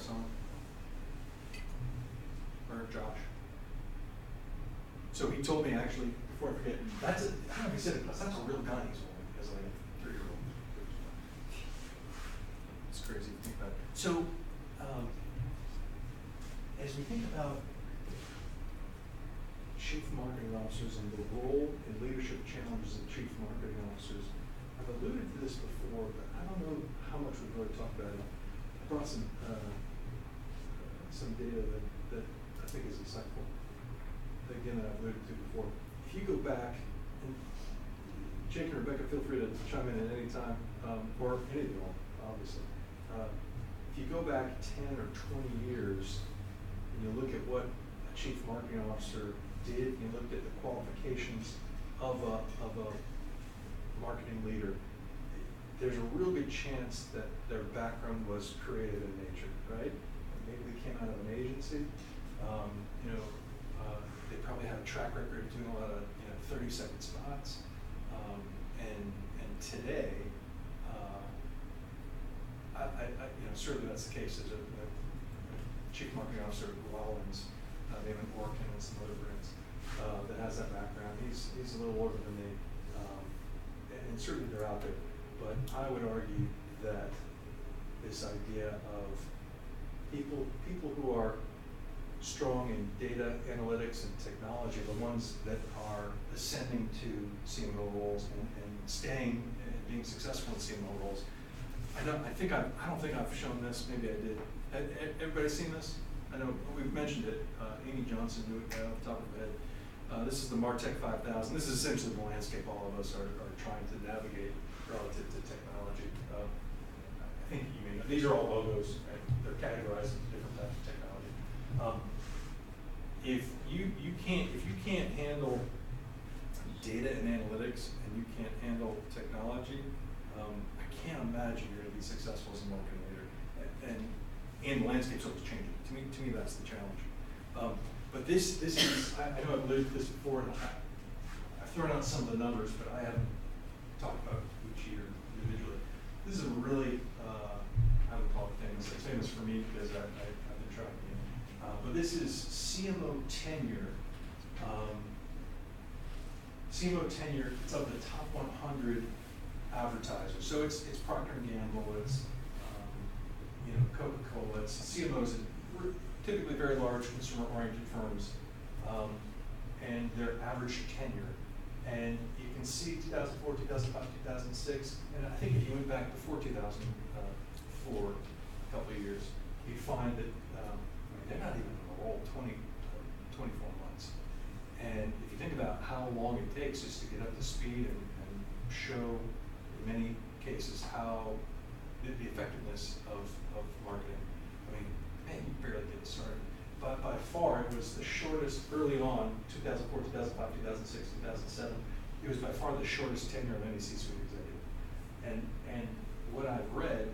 on? Or Josh? So he told me actually, before I forget, I don't know if he said it, that's a real gun he's holding as like a 3-year-old. It's crazy to think about. So, as we think about chief marketing officers and the role and leadership challenges of chief marketing officers, I've alluded to this before, but I don't know how much we've really talked about it. I brought some data that I think is insightful. Again, that I've alluded to before. If you go back, and Jake and Rebekah, feel free to chime in at any time, or any of you all, obviously. If you go back 10 or 20 years, and you look at what a chief marketing officer did, you look at the qualifications of a marketing leader, there's a real good chance that their background was creative in nature, right? Maybe they came out of an agency. They probably had a track record of doing a lot of 30-second spots. And today, certainly that's the case. There's a chief marketing officer at Rollins, they have an Orkin and some other brands that has that background. He's a little older than me, and certainly they're out there. But I would argue that this idea of people who are strong in data analytics and technology, the ones that are ascending to CMO roles and staying and being successful in CMO roles. I don't think I've shown this. Maybe I did. Everybody seen this? I know we've mentioned it. Amy Johnson knew it off the top of her head. This is the MarTech 5000. This is essentially the landscape all of us are trying to navigate relative to technology. I think you may know. These are all logos, right? They're categorized as different types of technology. If you can't handle data and analytics and you can't handle technology, I can't imagine you're going to be successful as a marketing leader. And the landscape's always changing. To me, that's the challenge. But this is, I know I've alluded to this before, and I've thrown out some of the numbers, but I haven't talked about each year individually. This is a really, I would call it famous. It's famous for me because I've been tracking it. But this is CMO tenure. CMO tenure, it's of the top 100 advertisers. So it's Procter & Gamble, it's Coca-Cola, it's CMOs, typically very large consumer-oriented firms, and their average tenure. And you can see 2004, 2005, 2006, and I think if you went back before 2004, a couple of years, you'd find that they're not even in a role 24 months. And if you think about how long it takes just to get up to speed and show, in many cases, how the effectiveness of marketing, man, you barely get started. But by far, it was the shortest early on, 2004, 2005, 2006, 2007. It was by far the shortest tenure of any C-suite executive. And what I've read,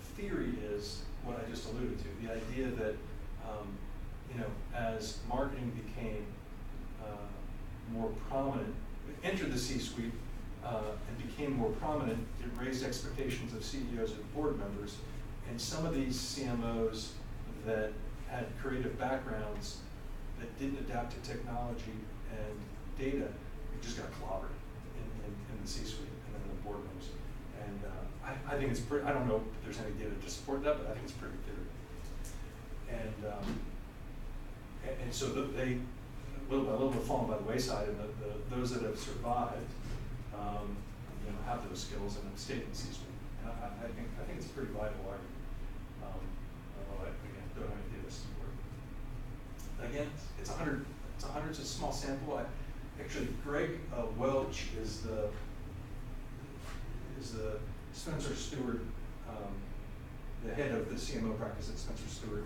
the theory is what I just alluded to, the idea that as marketing became more prominent, entered the C-suite and became more prominent, it raised expectations of CEOs and board members. And some of these CMOs that had creative backgrounds that didn't adapt to technology and data, it just got clobbered in the C-suite and then in the boardrooms. And I think it's pretty, I don't know if there's any data to support that, but I think it's pretty theory. And so they, little by little, have fallen by the wayside, and those that have survived have those skills and have stayed in the C-suite. And I think it's a pretty vital argument. Again, don't have any data to support. Again, it's 100. It's a small sample. Actually, Greg Welch is the Spencer Stewart, the head of the CMO practice at Spencer Stewart.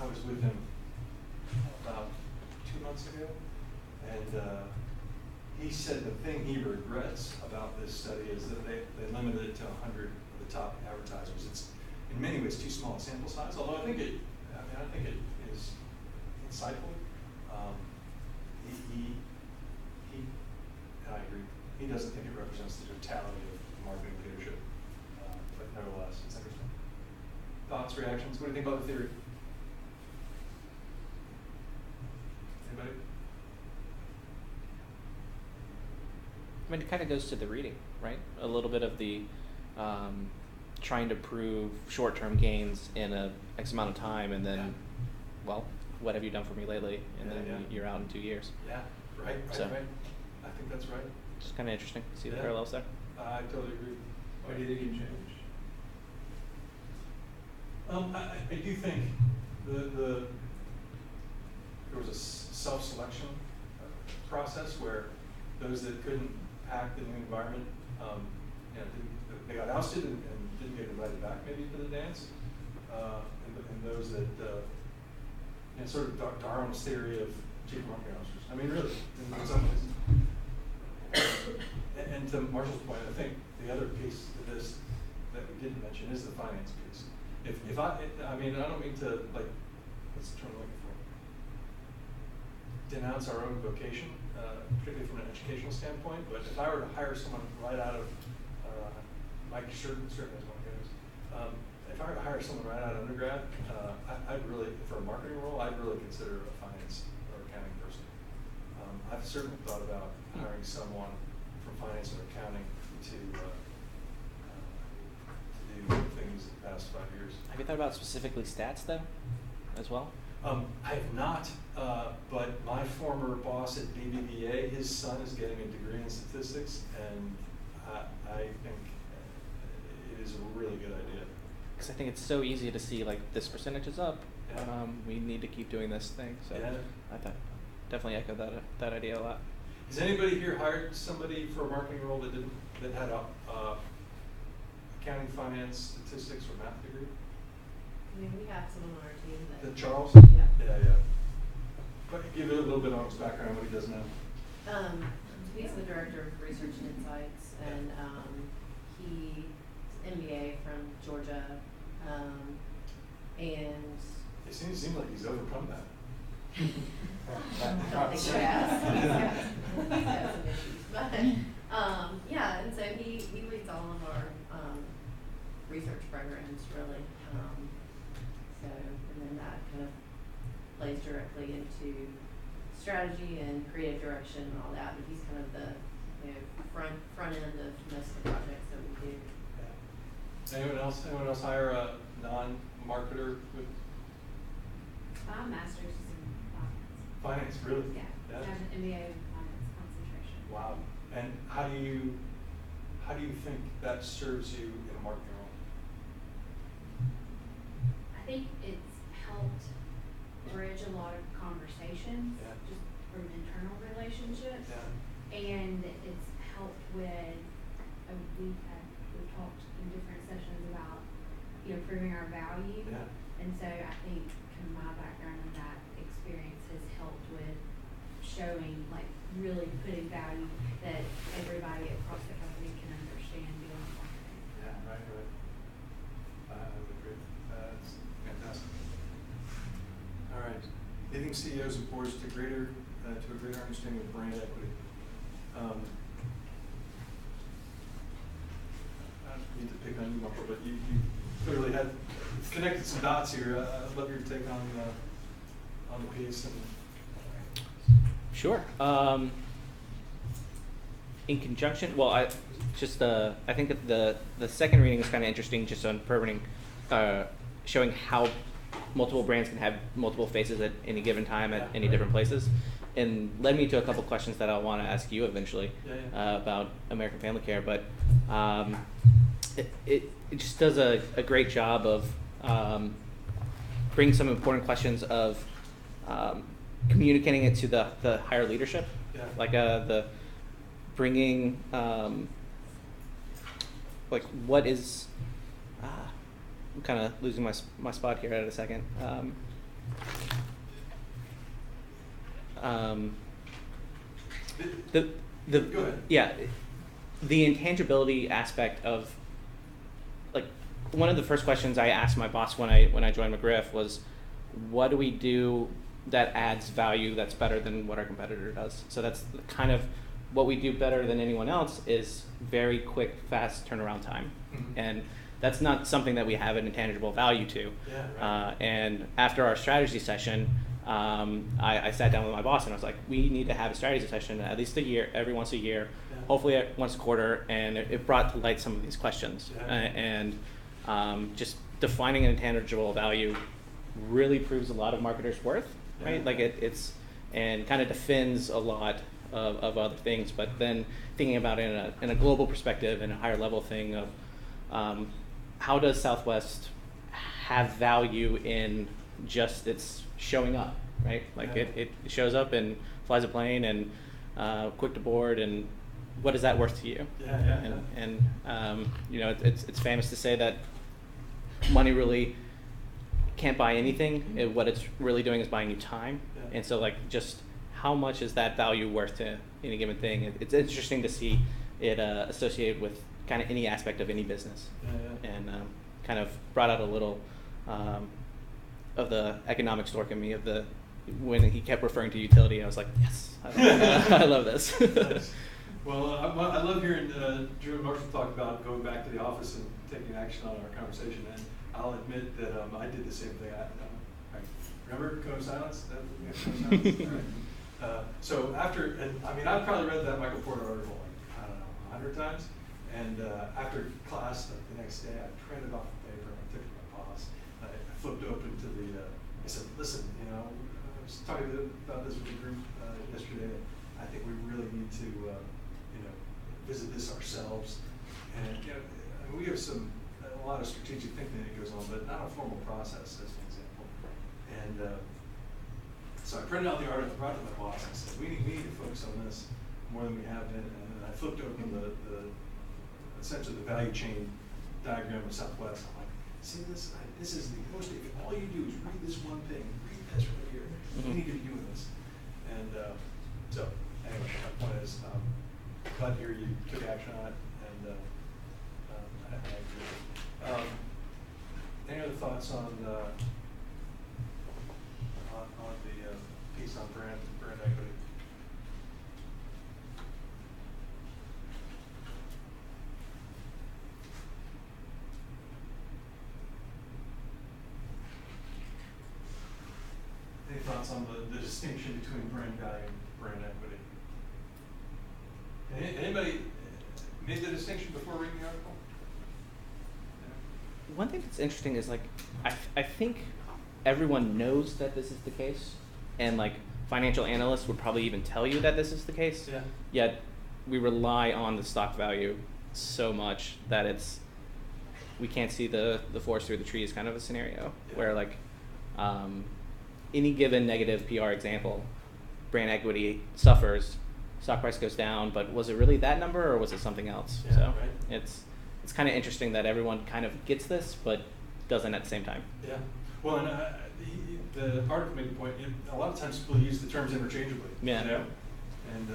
I was with him about 2 months ago, and he said the thing he regrets about this study is that they limited it to 100 of the top advertisers. It's in many ways too small a sample size, although I think it is insightful. And I agree, he doesn't think it represents the totality of marketing leadership, but nevertheless, it's interesting. thoughts, reactions? What do you think about the theory? Anybody? I mean, it kind of goes to the reading, right? A little bit of the trying to prove short-term gains in a X amount of time, and then, well, what have you done for me lately? And then you're out in 2 years. Yeah, right. I think that's right. It's kind of interesting to see the parallels there. I totally agree. Why do you think it changed? I do think there was a self-selection process where those that couldn't hack the new environment, they got ousted and didn't get invited back maybe to the dance, and those that sort of Darwin's theory of chief marketing officers. I mean, really, in some ways. And to Marshall's point, I think the other piece to this that we didn't mention is the finance piece. If I don't mean to, like, what's the term I'm looking for? Denounce our own vocation, particularly from an educational standpoint. But if I were to hire someone right out of, Mike certainly is one of those. If I were to hire someone right out of undergrad, I'd really, for a marketing role, I'd really consider a finance or accounting person. I've certainly thought about hiring someone from finance or accounting to do things in the past 5 years. Have you thought about specifically stats, though, as well? I have not, but my former boss at BBVA, his son is getting a degree in statistics, and I think it is a really good idea. Because I think it's so easy to see, like, this percentage is up. Yeah. We need to keep doing this thing. So Yeah. I definitely echo that idea a lot. Has anybody here hired somebody for a marketing role that had a accounting, finance, statistics, or math degree? I mean, we have someone on our team that. Charles? Yeah. Yeah. But give it a little bit on his background, what he does now. He's the director of research and insights, and he's MBA from Georgia, and. It seems like he's overcome that. I don't think he has. He's got some issues, but and so he leads all of our research programs really. And then that kind of plays directly into strategy and creative direction and all that. But he's kind of the front end of most of the projects that we do. Yeah. Anyone else hire a non-marketer with master's is in finance. finance? Really? Yeah. I have an MBA in finance concentration. Wow. And how do you think that serves you in a marketing role? I think it's helped bridge a lot of conversations, just from internal relationships, and it's helped with. We've talked in different sessions about proving our value, and so I think my background in that experience has helped with showing, like, really putting value that everybody across the company can understand doing marketing. Yeah, right. I would agree. That's fantastic. All right, leading CEOs and boards to a greater understanding of brand equity. I don't need to pick on you, Marco, but you clearly had connected some dots here. I'd love your take on the piece. Sure. In conjunction, well, I think that the second reading is kind of interesting, just on permitting, showing how multiple brands can have multiple faces at any given time at any different places, and led me to a couple questions that I want to ask you eventually about American Family Care. But it just does a great job of bringing some important questions of communicating it to the higher leadership, like the bringing like what is I'm kind of losing my spot here at a second. Go ahead. Yeah, the intangibility aspect of, like, one of the first questions I asked my boss when I joined McGriff was, what do we do that adds value that's better than what our competitor does? So that's kind of what we do better than anyone else is very quick, fast turnaround time. Mm-hmm. And that's not something that we have an intangible value to. Yeah, right. And after our strategy session, I sat down with my boss and I was like, we need to have a strategy session at least a year, every once a year, hopefully once a quarter, and it brought to light some of these questions. And just defining an intangible value really proves a lot of marketers' worth, right? Like it's and kind of defends a lot of other things, but then thinking about it in a global perspective and a higher level thing of how does Southwest have value in just its showing up, right? Like it shows up and flies a plane and quick to board, and what is that worth to you? And you know, it's famous to say that money really can't buy anything. What it's really doing is buying you time. And so like just how much is that value worth to any given thing? It's interesting to see it associated with kind of any aspect of any business. And kind of brought out a little of the economics dork in me of the when he kept referring to utility. I was like, yes, I love this. Nice. Well, I love hearing Drew and Marshall talk about going back to the office and taking action on our conversation. And I'll admit that I did the same thing. Remember Code of Silence? Code of Silence? All right. So after, and I mean, I've probably read that Michael Porter article like, I don't know, 100 times. And after class the next day, I printed off the paper and I took it to my boss. I flipped open to the, I said, listen, you know, I was talking about this with the group yesterday. I think we really need to, you know, visit this ourselves. And you know, I mean, we have a lot of strategic thinking that goes on, but not a formal process, as an example. And so I printed out the article, brought it to my boss, and said, we need to focus on this more than we have been. And I flipped open essentially the value chain diagram of Southwest. I'm like, see this? This is the most, if all you do is read this one thing, read this right here, you need to be doing this. And so, anyway, my point is, glad to hear you took action on it, and I agree. Any other thoughts on the piece on brand equity? Any thoughts on the distinction between brand value and brand equity? Anybody made the distinction before reading the article? One thing that's interesting is like I think everyone knows that this is the case, and like financial analysts would probably even tell you that this is the case. Yet we rely on the stock value so much that we can't see the forest through the trees kind of a scenario where like any given negative PR example, brand equity suffers, stock price goes down, but was it really that number or was it something else? So right. It's kind of interesting that everyone kind of gets this, but doesn't at the same time. Yeah. Well, and the article made the point, a lot of times people use the terms interchangeably. Yeah. You know? And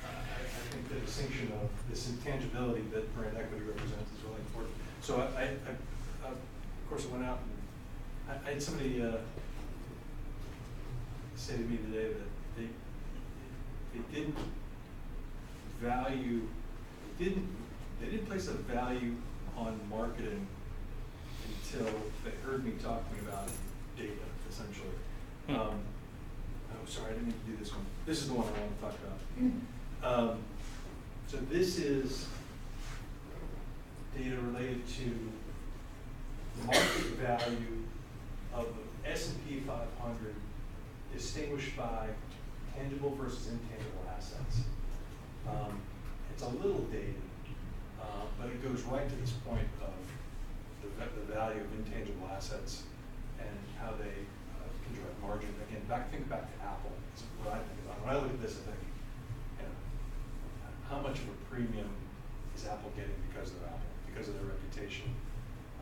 I think the distinction of this intangibility that brand equity represents is really important. So I of course, I went out and I had somebody say to me today that they didn't value, they didn't place a value on marketing until they heard me talking about data, essentially. Oh, sorry, I didn't mean to do this one. This is the one I want to talk about. So this is data related to the market value of the S&P 500 distinguished by tangible versus intangible assets. It's a little dated, but it goes right to this point of the value of intangible assets and how they can drive margin. Again, think back to Apple. It's what I think about. When I look at this, I think, you know, how much of a premium is Apple getting because of Apple, because of their reputation,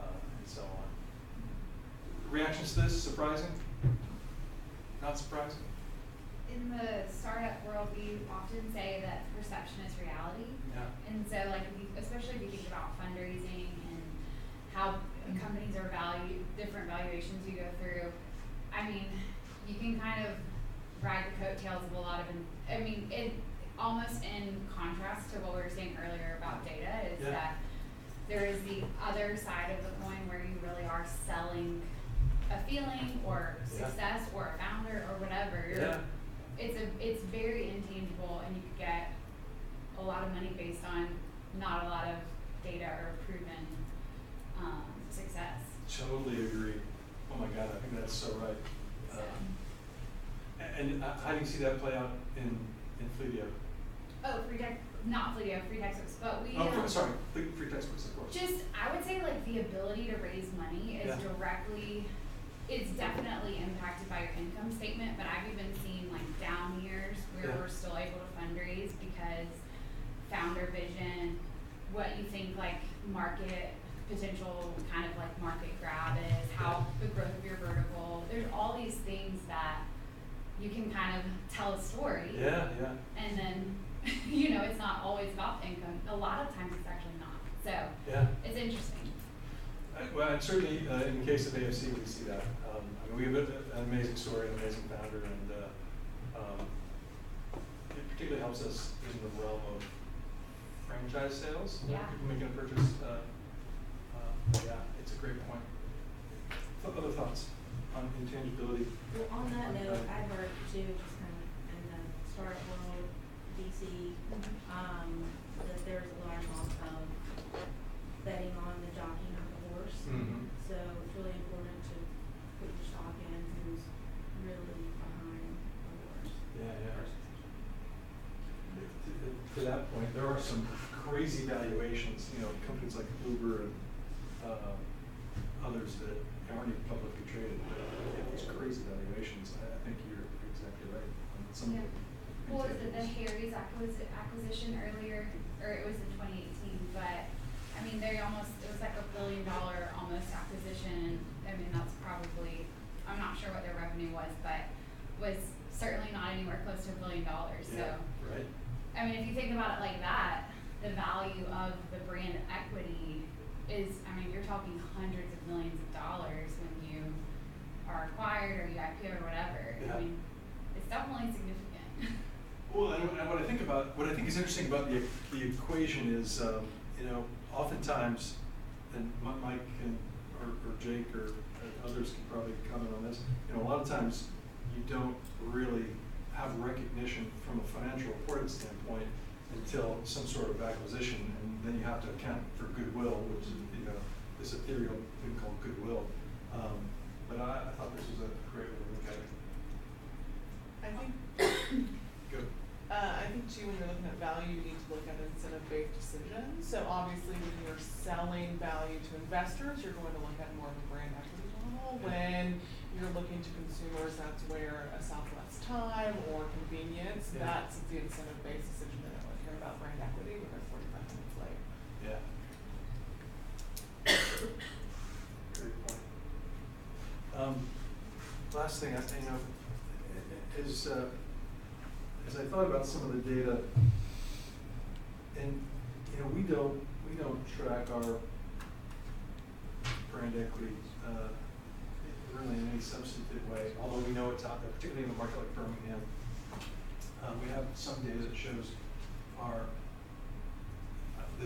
and so on. Reactions to this, surprising? Not surprising? In the startup world, we often say that perception is reality. Yeah. And so, like, especially if you think about fundraising and how companies are valued, different valuations you go through, I mean, you can kind of ride the coattails of a lot of, it almost in contrast to what we were saying earlier about data is that there is the other side of the coin where you really are selling a feeling or success or a founder or whatever. It's very intangible, and you could get a lot of money based on not a lot of data or proven success. Totally agree. Oh my God, I think that's so right. And how do you see that play out in Fleetio? Oh, free textbooks, but we. Free textbooks, of course. Just, I would say, like, the ability to raise money is it's definitely impacted by your income statement, but I've even seen, like, down years where we're still able to fundraise because founder vision, what you think, like, market potential, kind of like market grab is, how the growth of your vertical, there's all these things that you can kind of tell a story. And then, you know, it's not always about income. A lot of times it's actually not. So it's interesting. Well, and certainly in the case of AFC, we see that. I mean, we have an amazing story, an amazing founder, and it particularly helps us in the realm of franchise sales. People making a purchase. It's a great point. Other thoughts on intangibility? Well, on that note, I've heard too, just kind of in the startup world, VC, that there's a large amount of betting on the jockeying of the horse. So it's really important to put your stock in who's really behind the horse. To that point, there are some crazy valuations. You know, companies like Uber and others that aren't even publicly traded, but get these crazy valuations. I think you're exactly right. Some of Well, was it the Harry's acquisition earlier, or it was in 2018, but I mean, it was like $1 billion almost acquisition. I mean, that's probably, I'm not sure what their revenue was, but was certainly not anywhere close to $1 billion. So, I mean, if you think about it like that, the value of the brand equity is, I mean, you're talking hundreds of millions of dollars when you are acquired or you IPO or whatever. I mean, it's definitely significant. Well, and what I think is interesting about the equation is, you know, oftentimes, and Mike or Jake or others can probably comment on this. You know, a lot of times you don't really have recognition from a financial reporting standpoint until some sort of acquisition, and then you have to account for goodwill, which is, you know, this ethereal thing called goodwill. But I thought this was a great way to look at it. I think. Good. I think too, when you're looking at value, you need to look at incentive-based decisions. So obviously, when you're selling value to investors, you're going to look at more of a brand equity model. When you're looking to consumers, that's where a Southwest time or convenience, that's the incentive-based decision that I would care about brand equity when they're 45 minutes late. Great point. Last thing, you know, is as I thought about some of the data, and you know, we don't track our brand equity really in any substantive way, although we know it's out there, particularly in a market like Birmingham. We have some data that shows our, I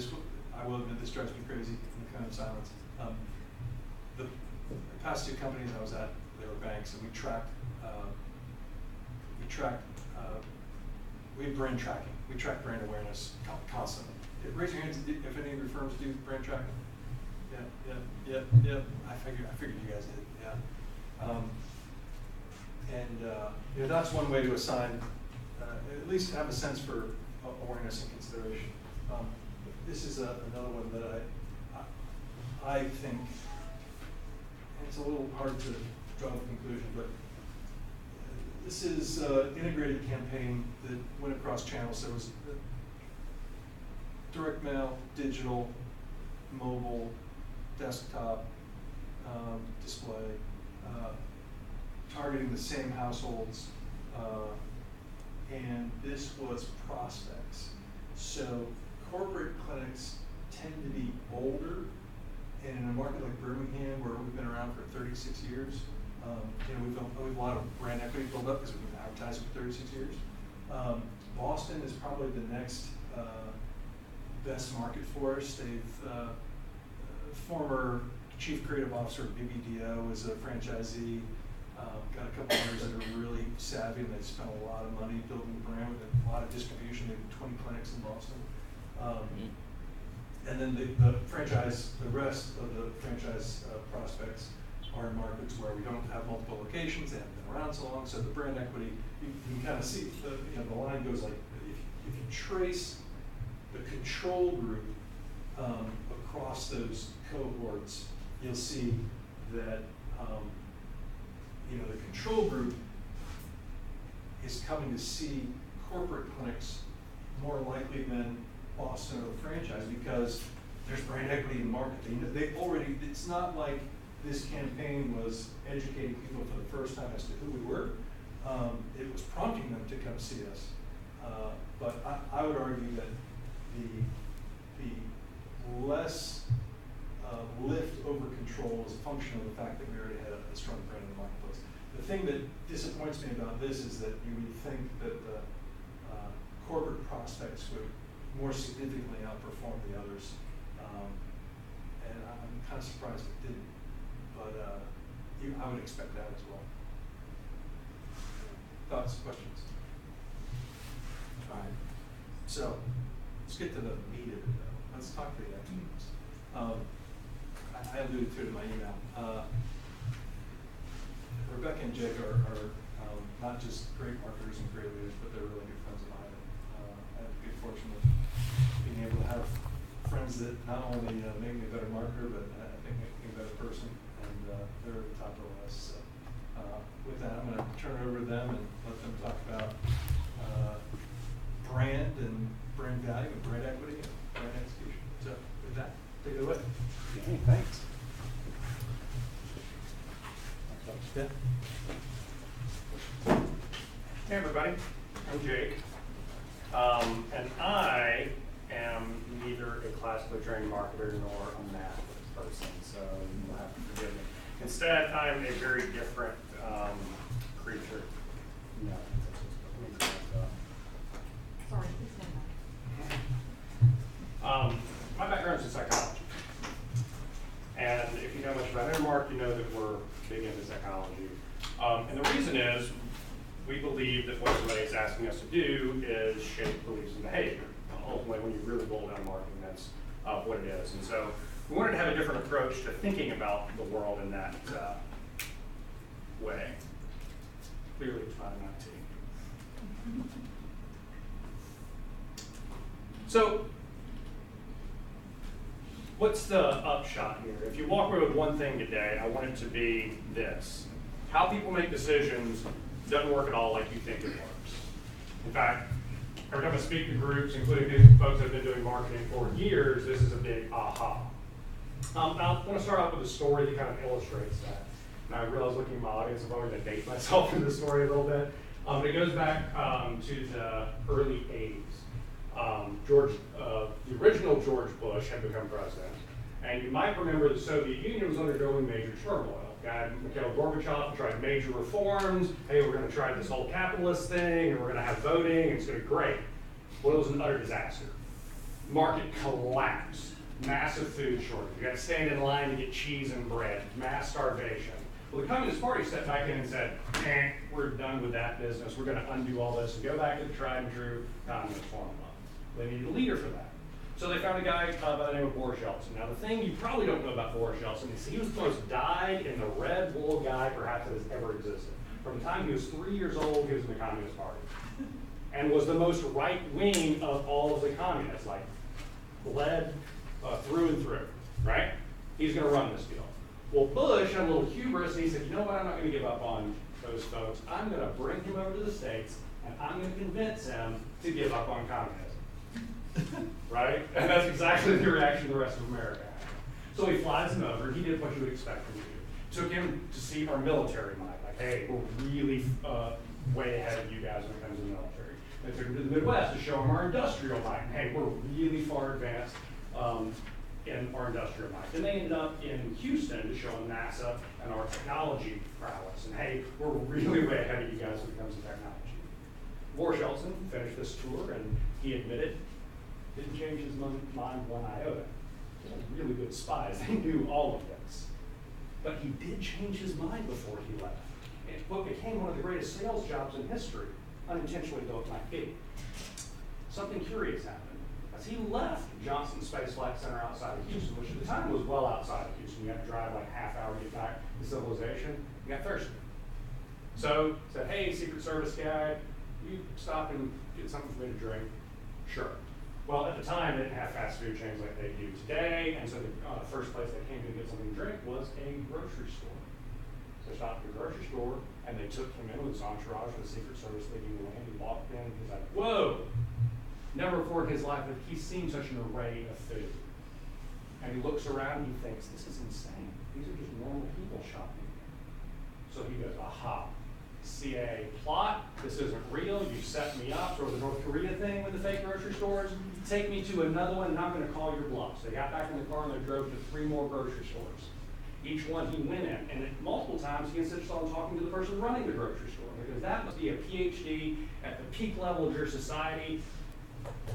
will admit this drives me crazy in the kind of silence. The past two companies I was at, they were banks, and we had brand tracking. We track brand awareness constantly. Raise your hands if any of your firms do brand tracking. Yeah. I figured you guys did. You know, that's one way to assign, at least have a sense for awareness and consideration. This is another one that I think, and it's a little hard to draw the conclusion, but this is an integrated campaign that went across channels. There was direct mail, digital, mobile, desktop, display, targeting the same households, and this was prospects. So corporate clinics tend to be older, and in a market like Birmingham, where we've been around for 36 years, you know, we've a lot of brand equity built up because we've been advertising for 36 years. Boston is probably the next best market for us. former chief creative officer of BBDO is a franchisee. Got a couple others that are really savvy, and they spent a lot of money building the brand with a lot of distribution, maybe 20 clinics in Boston. And then the rest of the franchise prospects are in markets where we don't have multiple locations, they haven't been around so long, so the brand equity, you can kind of see, the line goes like, if you trace the control group across those cohorts, you'll see that the control group is coming to see corporate clinics more likely than Boston or the franchise because there's brand equity in the market. It's not like this campaign was educating people for the first time as to who we were. It was prompting them to come see us. But I would argue that the less lift over control is a function of the fact that we already had a strong brand in the marketplace. The thing that disappoints me about this is that you would think that the corporate prospects would more significantly outperform the others. And I'm kind of surprised it didn't. But I would expect that as well. Thoughts, questions? All right. So let's get to the meat of it, though. Let's talk to the experts. I alluded to it in my email. Rebekah and Jake are not just great marketers and great leaders, but they're really good friends of mine. I have the good fortune of being able to have friends that not only make me a better marketer, but I think make me a better person. And they're at the top of the list. So with that, I'm going to turn it over to them and let them talk about brand and brand value and brand equity and brand execution. So with that, take it away. Okay, thanks. Yeah. Hey everybody, I'm Jake, and I am neither a classically trained marketer nor a math person, so you'll have to forgive me. Instead, I'm a very different creature. No, let me correct that. Sorry, please stand by. My background's in psychology, and if you know much about Intermark, you know that we're big into psychology. And the reason is we believe that what everybody is asking us to do is shape beliefs and behavior. Ultimately, when you really boil down marketing, that's what it is. And so we wanted to have a different approach to thinking about the world in that way. Clearly, it's not enough tea. So, what's the upshot here? If you walk away with one thing today, I want it to be this. How people make decisions doesn't work at all like you think it works. In fact, every time I speak to groups, including these folks that have been doing marketing for years, this is a big aha. I want to start off with a story that kind of illustrates that. And I realize looking at my audience, I'm probably going to date myself in this story a little bit. But it goes back to the early 80s. The original George Bush had become president. And you might remember the Soviet Union was undergoing major turmoil. Guy Mikhail Gorbachev tried major reforms. Hey, we're going to try this whole capitalist thing, and we're going to have voting, and it's going to be great. Well, it was an utter disaster. Market collapsed. Massive food shortage. You got to stand in line to get cheese and bread. Mass starvation. Well, the Communist Party stepped back in and said, we're done with that business. We're going to undo all this and go back to the tried and true communist formula. They needed a leader for that. So they found a guy by the name of Boris Yeltsin. Now, the thing you probably don't know about Boris Yeltsin is he was the most dyed-in-the-red wool guy perhaps that has ever existed. From the time he was 3 years old, he was in the Communist Party. And was the most right-wing of all of the communists, like bled through and through, right? He's going to run this deal. Well, Bush had a little hubris, and he said, you know what, I'm not going to give up on those folks. I'm going to bring him over to the States, and I'm going to convince him to give up on communism. Right? And that's exactly the reaction the rest of America had. So he flies him over. He did what you would expect him to do. Took him to see our military might. Like, hey, we're really way ahead of you guys when it comes to the military. They took him to the Midwest to show him our industrial might. And, hey, we're really far advanced in our industrial might. Then they ended up in Houston to show him NASA and our technology prowess. And, hey, we're really way ahead of you guys when it comes to technology. Boris Yeltsin finished this tour, and he admitted didn't change his mind one iota. They're really good spies. They knew all of this. But he did change his mind before he left. And what became one of the greatest sales jobs in history, unintentionally though it might be. Something curious happened. As he left Johnson Space Flight Center outside of Houston, which at the time was well outside of Houston, you had to drive like a half hour to get back to civilization, he got thirsty. So said, hey, Secret Service guy, you stop and get something for me to drink? Sure. Well, at the time, they didn't have fast food chains like they do today, and so the first place they came to get something to drink was a grocery store. So they stopped at the grocery store, and they took him in with his entourage of the Secret Service leading the way. He walked in, he's like, whoa! Never before in his life had he seen such an array of food. And he looks around and he thinks, this is insane. These are just normal people shopping. So he goes, aha, CIA plot, this isn't real, you set me up, sort of the North Korea thing with the fake grocery stores, take me to another one and I'm gonna call your bluff. So they got back in the car and they drove to 3 more grocery stores. Each one he went in, and multiple times he insisted on talking to the person running the grocery store, because that must be a PhD at the peak level of your society.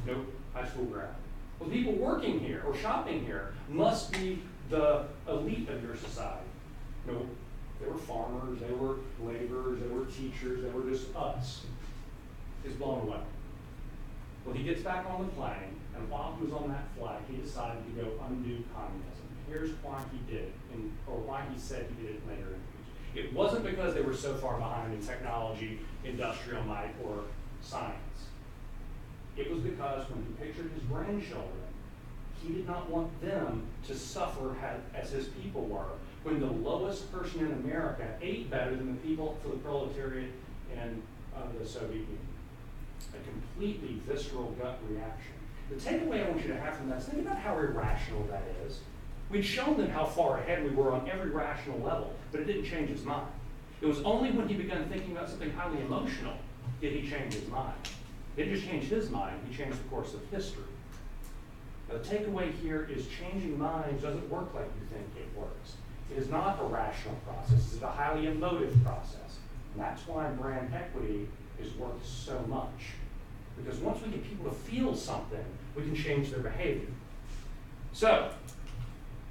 Nope, high school grad. Well, people working here or shopping here must be the elite of your society. Nope. They were farmers, they were laborers, they were teachers, they were just us. He's blown away. Well, he gets back on the plane, and while he was on that flight, he decided to go undo communism. Here's why he did it, or why he said he did it later in the future. It wasn't because they were so far behind in technology, industrial might, or science. It was because when he pictured his grandchildren, he did not want them to suffer as his people were, when the lowest person in America ate better than the people for the proletariat in the Soviet Union. A completely visceral gut reaction. The takeaway I want you to have from that is think about how irrational that is. We'd shown them how far ahead we were on every rational level, but it didn't change his mind. It was only when he began thinking about something highly emotional did he change his mind. It didn't just change his mind, he changed the course of history. Now, the takeaway here is changing minds doesn't work like you think it works. It is not a rational process, it's a highly emotive process. And that's why brand equity is worth so much. Because once we get people to feel something, we can change their behavior. So,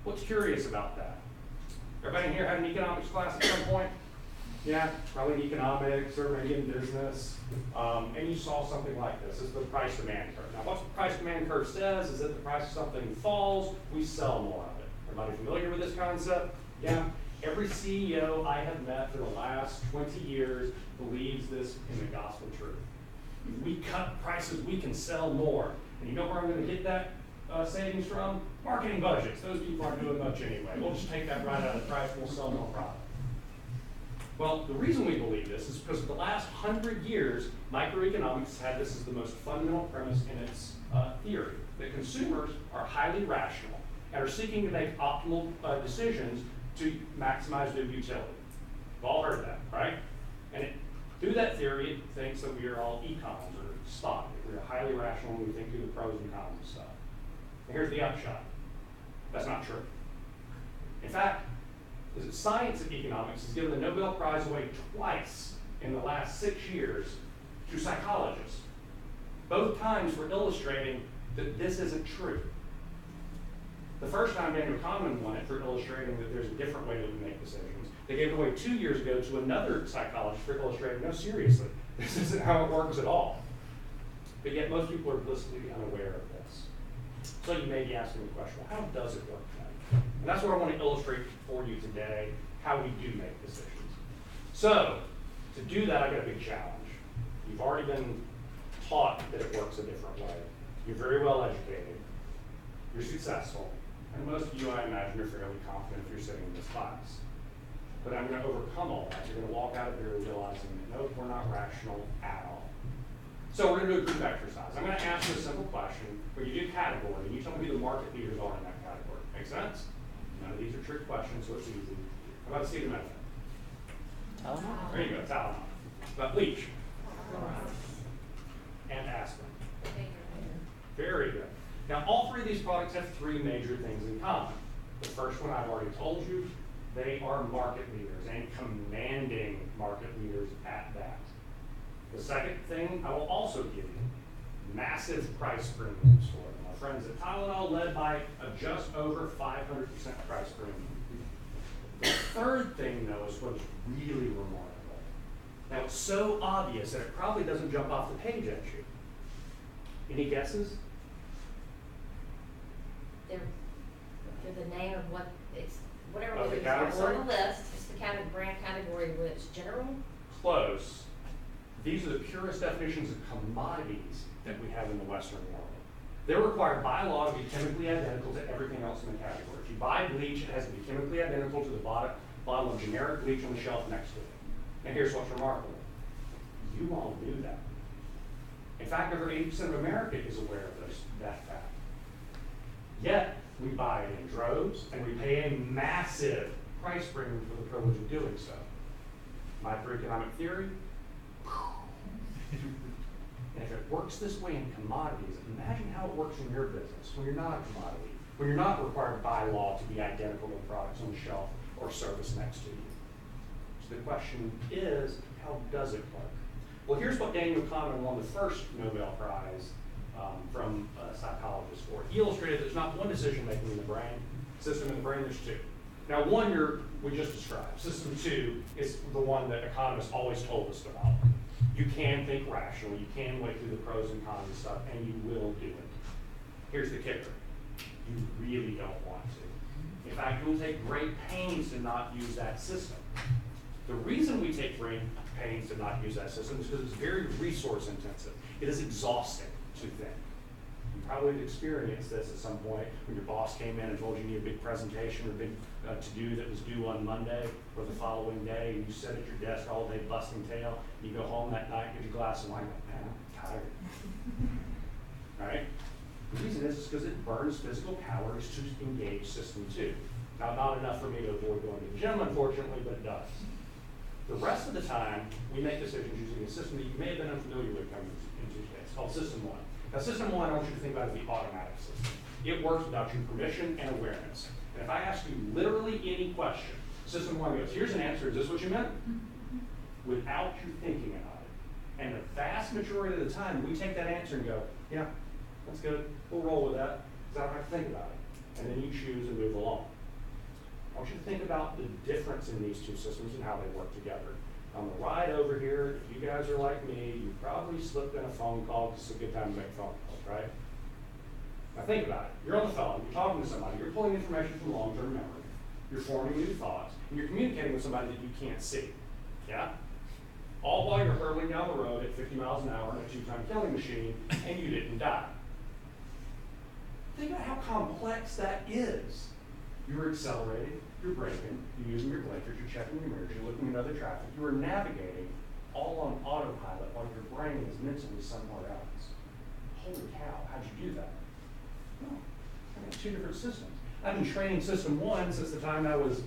what's curious about that? Everybody in here had an economics class at some point? Yeah, probably in economics or maybe in business. And you saw something like this. This is the price demand curve. Now, what the price demand curve says is that the price of something falls, we sell more of it. Everybody familiar with this concept? Yeah. Every CEO I have met for the last 20 years believes this in the gospel truth. If we cut prices, we can sell more. And you know where I'm going to get that savings from? Marketing budgets. Those people aren't doing much anyway. We'll just take that right out of the price and we'll sell more product. Well, the reason we believe this is because for the last 100 years, microeconomics has had this as the most fundamental premise in its theory, that consumers are highly rational and are seeking to make optimal decisions to maximize their utility. We've all heard that, right? And through that theory, it thinks that we are all econs or stock, that we are highly rational when we think through the pros and cons of stuff. And here's the upshot. That's not true. In fact, the science of economics has given the Nobel Prize away twice in the last 6 years to psychologists. Both times for illustrating that this isn't true. The first time Daniel Kahneman won it for illustrating that there's a different way that we make decisions. They gave it away 2 years ago to another psychologist for illustrating, no, seriously, this isn't how it works at all. But yet most people are blissfully unaware of this. So you may be asking the question, well, how does it work then? And that's what I want to illustrate for you today, how we do make decisions. So, to do that, I've got a big challenge. You've already been taught that it works a different way. You're very well educated. You're successful. And most of you, I imagine, are fairly confident if you're sitting in this class. But I'm going to overcome all that. You're going to walk out of here realizing that, no, we're not rational at all. So we're going to do a group exercise. I'm going to ask you a simple question where you do a category, and you tell me who the market leaders are in that category. Make sense? None of these are trick questions, so it's easy. How about acetaminophen? Tylenol. There you go, Tylenol. But bleach. And aspirin. Very good. Now, all 3 of these products have 3 major things in common. The first one I've already told you, they are market leaders and commanding market leaders at that. The second thing I will also give you, massive price premiums for it. My friends at Tylenol led by a just over 500% price premium. The third thing, though, is what is really remarkable. Now, it's so obvious that it probably doesn't jump off the page at you. Any guesses? They're the name of what it's, whatever Of the it is, it's category? on the list, it's the brand category, which general, Close. These are the purest definitions of commodities that we have in the Western world. They're required by law to be chemically identical to everything else in the category. If you buy bleach, it has to be chemically identical to the bottle of generic bleach on the shelf next to it. And here's what's remarkable. You all knew that. In fact, over 80% of America is aware of that fact. Yet, we buy it in droves, and we pay a massive price premium for the privilege of doing so. Microeconomic theory. And if it works this way in commodities, imagine how it works in your business when you're not a commodity, when you're not required by law to be identical to the products on the shelf or service next to you. So the question is, how does it work? Well, here's what Daniel Kahneman won the first Nobel Prize from a psychologist for. He illustrated there's not one decision making in the brain, system in the brain, there's two. Now, one we just described. System two is the one that economists always told us about. You can think rationally, you can weigh through the pros and cons and stuff, and you will do it. Here's the kicker. You really don't want to. In fact, you'll take great pains to not use that system. The reason we take great pains to not use that system is because it's very resource intensive. It is exhausting to think. You probably have experienced this at some point when your boss came in and told you you need a big presentation or a big to-do that was due on Monday or the following day, and you sit at your desk all day busting tail, and you go home that night, get your glass of wine, and go, man, I'm tired. Right? The reason is because it burns physical calories to engage system two. Now, not enough for me to avoid going to the gym, unfortunately, but it does. The rest of the time, we make decisions using a system that you may have been unfamiliar with coming into today. It's called System 1. Now, System 1, I want you to think about as the automatic system. It works without your permission and awareness. And if I ask you literally any question, System 1 goes, here's an answer, is this what you meant? Without you thinking about it. And the vast majority of the time, we take that answer and go, yeah, that's good, we'll roll with that, because I don't have to think about it. And then you choose and move along. I want you to think about the difference in these two systems and how they work together. On the ride over here, if you guys are like me, you probably slipped in a phone call because it's a good time to make phone calls, right? Now think about it. You're on the phone, you're talking to somebody, you're pulling information from long-term memory, you're forming new thoughts, and you're communicating with somebody that you can't see, yeah? All while you're hurtling down the road at 50 miles an hour in a 2-ton killing machine, and you didn't die. Think about how complex that is. You're accelerating, you're braking, you're using your blinkers, you're checking your mirrors, you're looking at other traffic, you are navigating all on autopilot while your brain is mentally somewhere else. Holy cow, how'd you do that? No, I got two different systems. I've been training System 1 since the time I was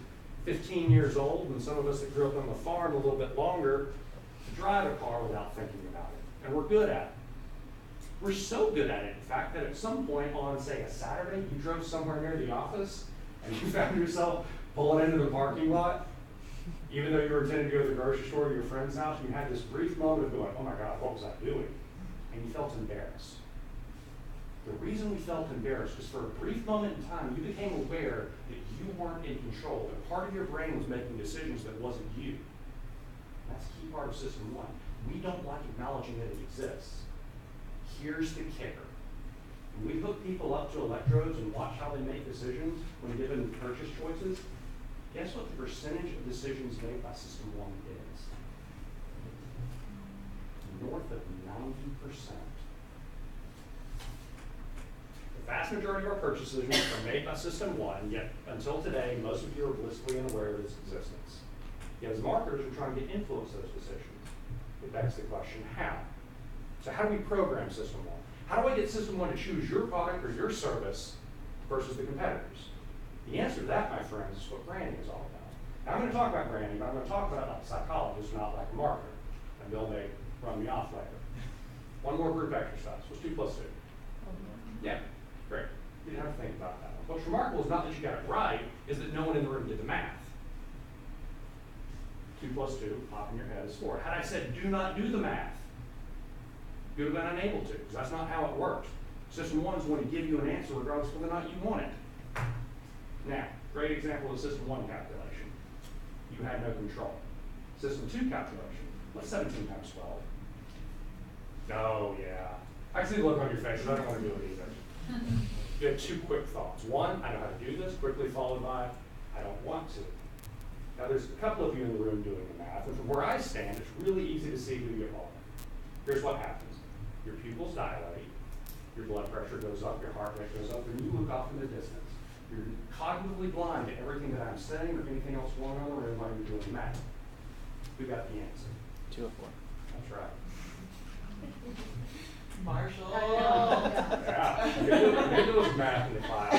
15 years old, and some of us that grew up on the farm a little bit longer, to drive a car without thinking about it. And we're good at it. We're so good at it, in fact, that at some point on, say, a Saturday, you drove somewhere near the office, and you found yourself pulling into the parking lot, even though you were intending to go to the grocery store or your friend's house, and you had this brief moment of going, oh my God, what was I doing? And you felt embarrassed. The reason we felt embarrassed was for a brief moment in time, you became aware that you weren't in control, that part of your brain was making decisions that wasn't you. That's a key part of System 1. We don't like acknowledging that it exists. Here's the kicker. When we hook people up to electrodes and watch how they make decisions when given purchase choices, guess what the percentage of decisions made by System 1 is? North of 90%. The vast majority of our purchase decisions are made by System 1, yet until today, most of you are blissfully unaware of its existence. Yet as marketers, we're trying to influence those decisions. It begs the question, how? So how do we program System 1? How do I get System 1 to choose your product or your service versus the competitors? The answer to that, my friends, is what branding is all about. Now, I'm going to talk about branding, but I'm going to talk about it like a psychologist, not like a marketer. And Bill may run me off later. One more group exercise. What's 2 plus 2? Yeah, great. You didn't have to think about that. What's remarkable is not that you got it right, is that no one in the room did the math. 2 plus 2, pop in your head, is 4. Had I said, do not do the math, You would have been unable to, because that's not how it works. System 1 is going to give you an answer regardless of whether or not you want it. Now, great example of System 1 calculation. You had no control. System 2 calculation. What's 17 times 12? Oh, yeah. I see the look on your faces. I don't want to do it either. You have two quick thoughts. One, I know how to do this, quickly followed by, I don't want to. Now, there's a couple of you in the room doing the math, and from where I stand, it's really easy to see who you are. Here's what happens. Your pupils dilate, your blood pressure goes up, your heart rate goes up, and you look off in the distance. You're cognitively blind to everything that I'm saying or anything else going on in the room while you're doing math. We got the answer. 2 of 4. That's right. Marshall. Yeah, maybe it was math in the class.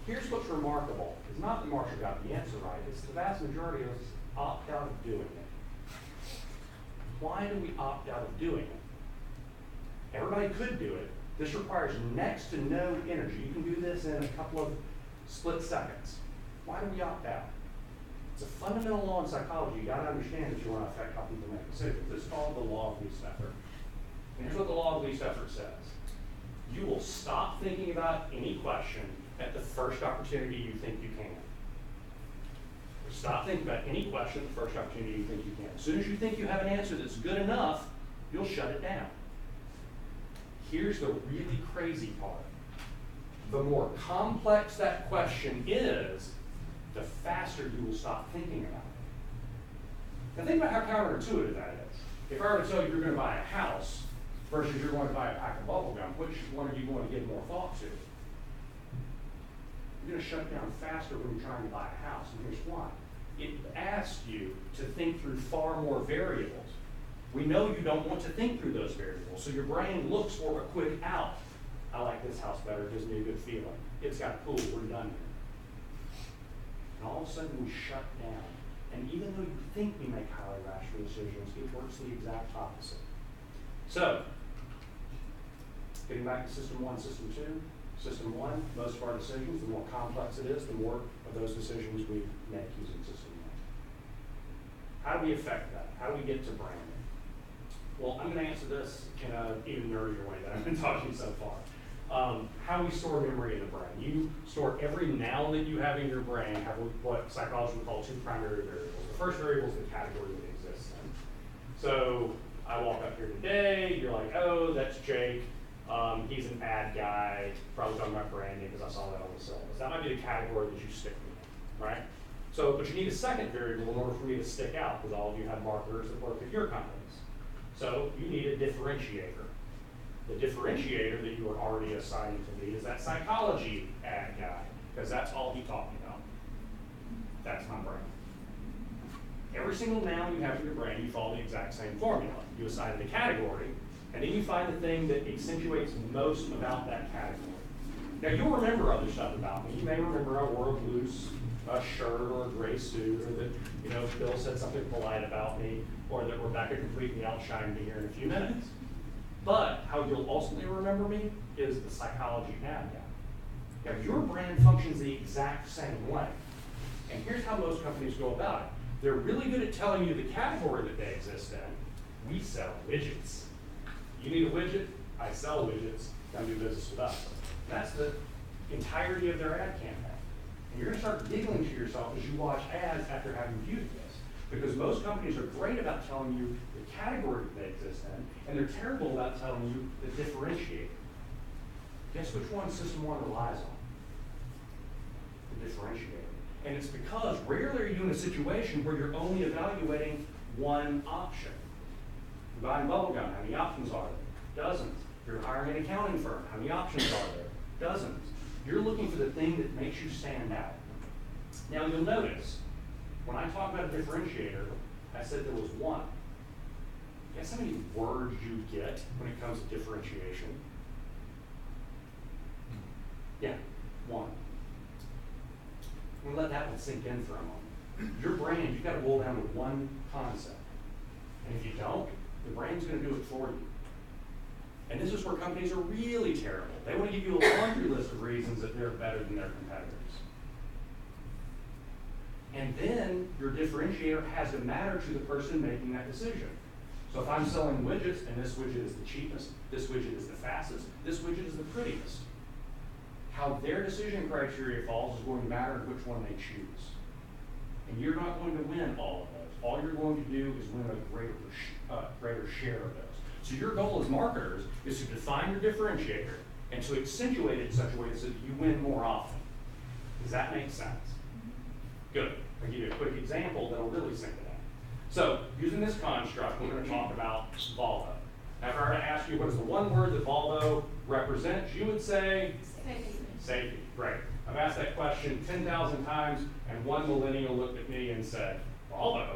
Here's what's remarkable. It's not that Marshall got the answer right, it's the vast majority of us opt out of doing it. Why do we opt out of doing it? Everybody could do it. This requires next to no energy. You can do this in a couple of split seconds. Why do we opt out? It's a fundamental law in psychology you got to understand if you want to affect how people make decisions. It's called the law of least effort. And here's what the law of least effort says. You will stop thinking about any question at the first opportunity you think you can. Stop thinking about any question at the first opportunity you think you can. As soon as you think you have an answer that's good enough, you'll shut it down. Here's the really crazy part. The more complex that question is, the faster you will stop thinking about it. Now think about how counterintuitive that is. If I were to tell you you're going to buy a house versus you're going to buy a pack of bubble gum, which one are you going to give more thought to? You're going to shut down faster when you're trying to buy a house, and here's why. It asks you to think through far more variables. We know you don't want to think through those variables, so your brain looks for a quick out. I like this house better, it gives me a good feeling. It's got a pool, we're done here. And all of a sudden we shut down. And even though you think we make highly rational decisions, it works the exact opposite. So, getting back to System 1, System 2. System 1, most of our decisions, the more complex it is, the more of those decisions we make using System 1. How do we affect that? How do we get to branding? Well, I'm going to answer this in an even nerdier way that I've been talking so far. How we store memory in the brain. You store every noun that you have in your brain have what psychologists would call two primary variables. The first variable is the category that it exists in. So I walk up here today, you're like, oh, that's Jake. He's an ad guy, probably talking about branding because I saw that on the syllabus. That might be the category that you stick me in, right? So, but you need a second variable in order for me to stick out because all of you have marketers that work at your companies. So you need a differentiator. The differentiator that you are already assigning to me is that psychology ad guy because that's all he taught me about. That's my brain. Every single noun you have in your brain, you follow the exact same formula. You assign it a category, and then you find the thing that accentuates most about that category. Now, you'll remember other stuff about me. You may remember I wore a blue shirt or a gray suit, or that Bill said something polite about me, or that Rebekah completely outshined me here in a few minutes. But how you'll ultimately remember me is the psychology ad guy. Now, your brand functions the exact same way. And here's how most companies go about it. They're really good at telling you the category that they exist in. We sell widgets. You need a widget? I sell widgets. Come do business with us. That's the entirety of their ad campaign. And you're going to start giggling to yourself as you watch ads after having viewed this. Because most companies are great about telling you the category that they exist in, and they're terrible about telling you the differentiator. Guess which one System 1 relies on? The differentiator. And it's because rarely are you in a situation where you're only evaluating one option. You're buying bubblegum, how many options are there? Dozens. You're hiring an accounting firm, how many options are there? Dozens. You're looking for the thing that makes you stand out. Now you'll notice, when I talk about a differentiator, I said there was one. Guess how many words you get when it comes to differentiation? Yeah, one. I'm gonna let that one sink in for a moment. Your brand, you've got to boil down to one concept. And if you don't, the brain's gonna do it for you. And this is where companies are really terrible. They want to give you a laundry list of reasons that they're better than their competitors. And then your differentiator has to matter to the person making that decision. So if I'm selling widgets and this widget is the cheapest, this widget is the fastest, this widget is the prettiest, how their decision criteria falls is going to matter in which one they choose. And you're not going to win all of those. All you're going to do is win a greater share of those. So your goal as marketers is to define your differentiator and to accentuate it in such a way so that you win more often. Does that make sense? Good. I'll give you a quick example that'll really sink it in. So using this construct, we're going to talk about Volvo. Now, if I were to ask you what is the one word that Volvo represents, you would say? Safety. Safety. Great. I've asked that question 10,000 times, and one millennial looked at me and said, Volvo.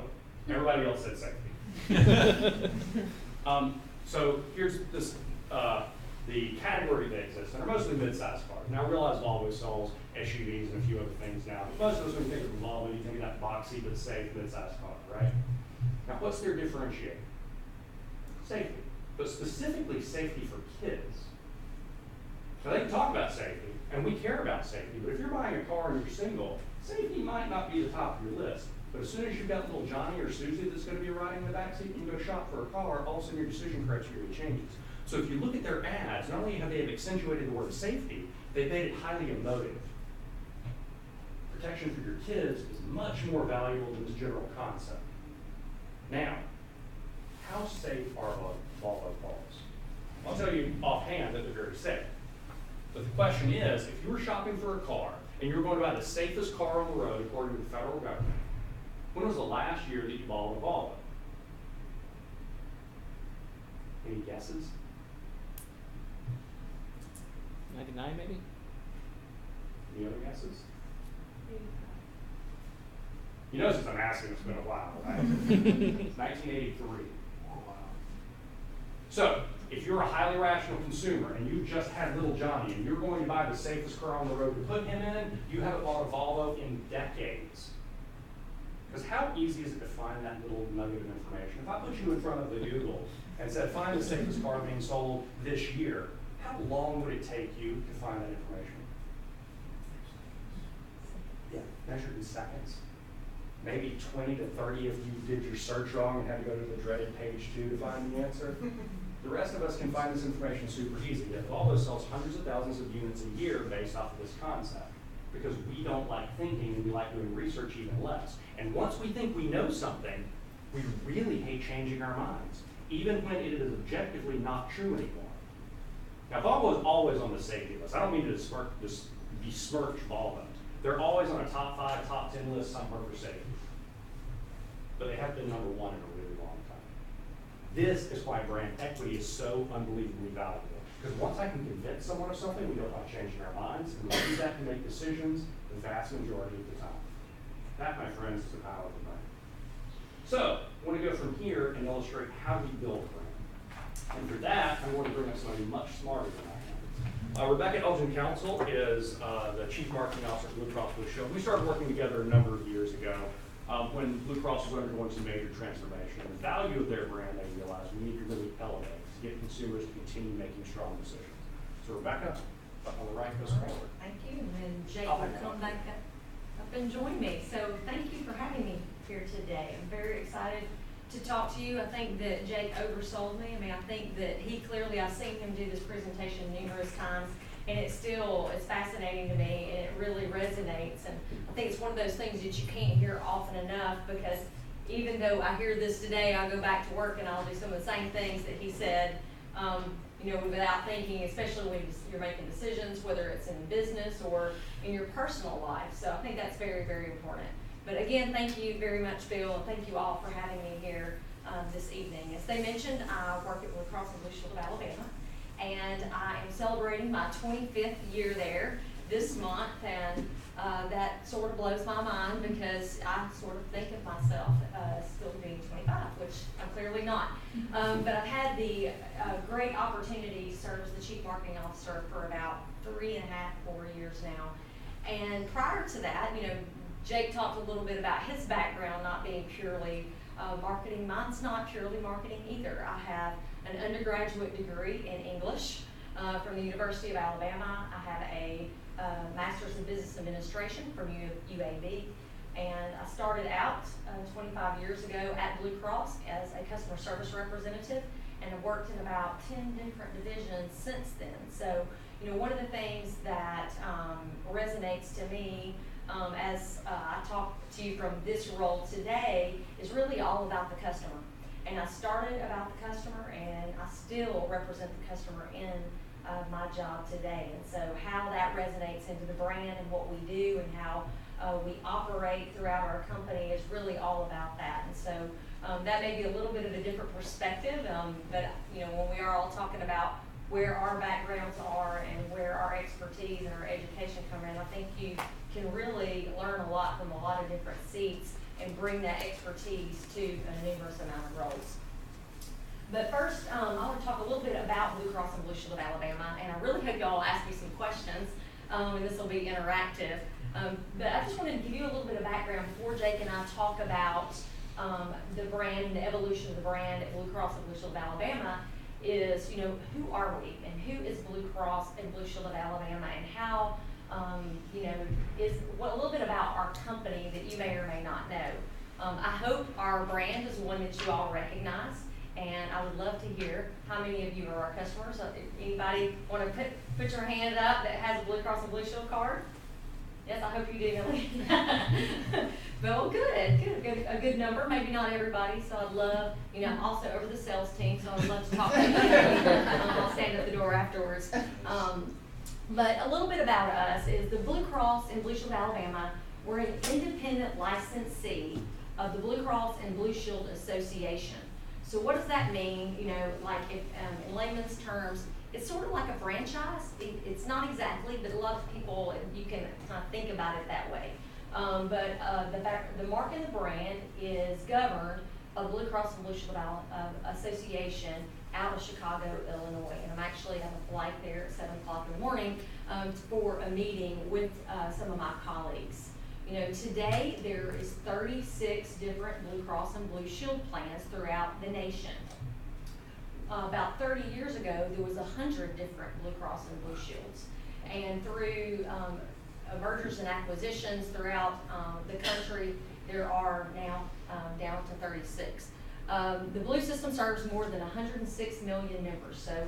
Everybody else said safety. So here's this, the category that exists, and they're mostly mid-sized cars. Now I realize Volvo sells SUVs and a few other things now, but most of us, when you think of Volvo, you think of that boxy but safe mid-sized car, right? Now what's their differentiator? Safety, but specifically safety for kids. So they can talk about safety, and we care about safety, but if you're buying a car and you're single, safety might not be the top of your list. But as soon as you've got little Johnny or Susie that's going to be riding in the backseat and go shop for a car, all of a sudden your decision criteria changes. So if you look at their ads, not only have they accentuated the word safety, they've made it highly emotive. Protection for your kids is much more valuable than this general concept. Now, how safe are Volvo cars? I'll tell you offhand that they're very safe. But the question is, if you were shopping for a car and you were going to buy the safest car on the road according to the federal government, when was the last year that you bought a Volvo? Any guesses? 99 maybe? Any other guesses? You know, since I'm asking, it's been a while, right? It's 1983. Oh, wow. So, if you're a highly rational consumer and you just had little Johnny and you're going to buy the safest car on the road to put him in, you haven't bought a Volvo in decades. Because how easy is it to find that little nugget of information? If I put you in front of the Google and said, find the safest car being sold this year, how long would it take you to find that information? Yeah, measured in seconds. Maybe 20 to 30 if you did your search wrong and had to go to the dreaded page 2 to find the answer. The rest of us can find this information super easy. Yet Volvo sells hundreds of thousands of units a year based off of this concept. Because we don't like thinking and we like doing research even less. And once we think we know something, we really hate changing our minds, even when it is objectively not true anymore. Now, Volvo is always on the safety list. I don't mean to besmirch Volvo. They're always on a top 5, top 10 list somewhere for safety. But they have been number 1 in a really long time. This is why brand equity is so unbelievably valuable. Because once I can convince someone of something, we don't like changing our minds, and we use that to make decisions the vast majority of the time. That, my friends, is the power of the brand. So, I want to go from here and illustrate how we build a brand. And for that, I want to bring up somebody much smarter than I am. Rebekah, Elgin Council, is the Chief Marketing Officer for Blue Cross Blue Shield. We started working together a number of years ago when Blue Cross was undergoing some major transformation. And the value of their brand, they realized we need to really elevate to get consumers to continue making strong decisions. So Rebekah, up on the right, goes forward. Thank you, and then Jake will come back up and join me. So thank you for having me here today. I'm very excited to talk to you. I think that Jake oversold me. I mean, I think that he clearly, I've seen him do this presentation numerous times, and it's fascinating to me, and it really resonates. And I think it's one of those things that you can't hear often enough, because even though I hear this today, I'll go back to work and I'll do some of the same things that he said, without thinking, especially when you're making decisions, whether it's in business or in your personal life. So I think that's very, very important. But again, thank you very much, Bill, and thank you all for having me here this evening. As they mentioned, I work at Blue Cross Blue Shield of Alabama, and I am celebrating my 25th year there this month, and that sort of blows my mind because I sort of think of myself still being 25, which I'm clearly not. But I've had the great opportunity to serve as the Chief Marketing Officer for about 3.5, 4 years now. And prior to that, Jake talked a little bit about his background not being purely marketing. Mine's not purely marketing either. I have an undergraduate degree in English from the University of Alabama. I have a Master's in Business Administration from UAB. And I started out 25 years ago at Blue Cross as a customer service representative, and have worked in about 10 different divisions since then. So, you know, one of the things that resonates to me as I talk to you from this role today is really all about the customer. And I started about the customer, and I still represent the customer in my job today. And so how that resonates into the brand and what we do and how we operate throughout our company is really all about that. And so that may be a little bit of a different perspective, but you know, when we are all talking about where our backgrounds are and where our expertise and our education come in, I think you can really learn a lot from a lot of different seats and bring that expertise to a numerous amount of roles. But first, I want to talk a little bit about Blue Cross and Blue Shield of Alabama, and I really hope y'all ask me some questions, and this will be interactive. But I just wanted to give you a little bit of background before Jake and I talk about the brand and the evolution of the brand at Blue Cross and Blue Shield of Alabama. Is, you know, who are we and who is Blue Cross and Blue Shield of Alabama, and how, you know, is what a little bit about our company that you may or may not know. I hope our brand is one that you all recognize, and I would love to hear how many of you are our customers. Anybody want to put your hand up that has a Blue Cross and Blue Shield card? Yes, I hope you do, Millie. Well, good, a good number. Maybe not everybody, so I'd love, you know, I'm also over the sales team, so I'd love to talk to you. I'll stand at the door afterwards. But a little bit about us is the Blue Cross and Blue Shield of Alabama. We're an independent licensee of the Blue Cross and Blue Shield Association. So what does that mean? You know, like if, in layman's terms, it's sort of like a franchise. It's not exactly, but a lot of people, you can kind of think about it that way. But the mark and the brand is governed by the Blue Cross and Blue Shield Association out of Chicago, Illinois. And I'm actually on a flight there at 7 o'clock in the morning for a meeting with some of my colleagues. You know, today there is 36 different Blue Cross and Blue Shield plans throughout the nation. About 30 years ago, there was 100 different Blue Cross and Blue Shields. And through mergers and acquisitions throughout the country, there are now down to 36. The Blue system serves more than 106 million members. So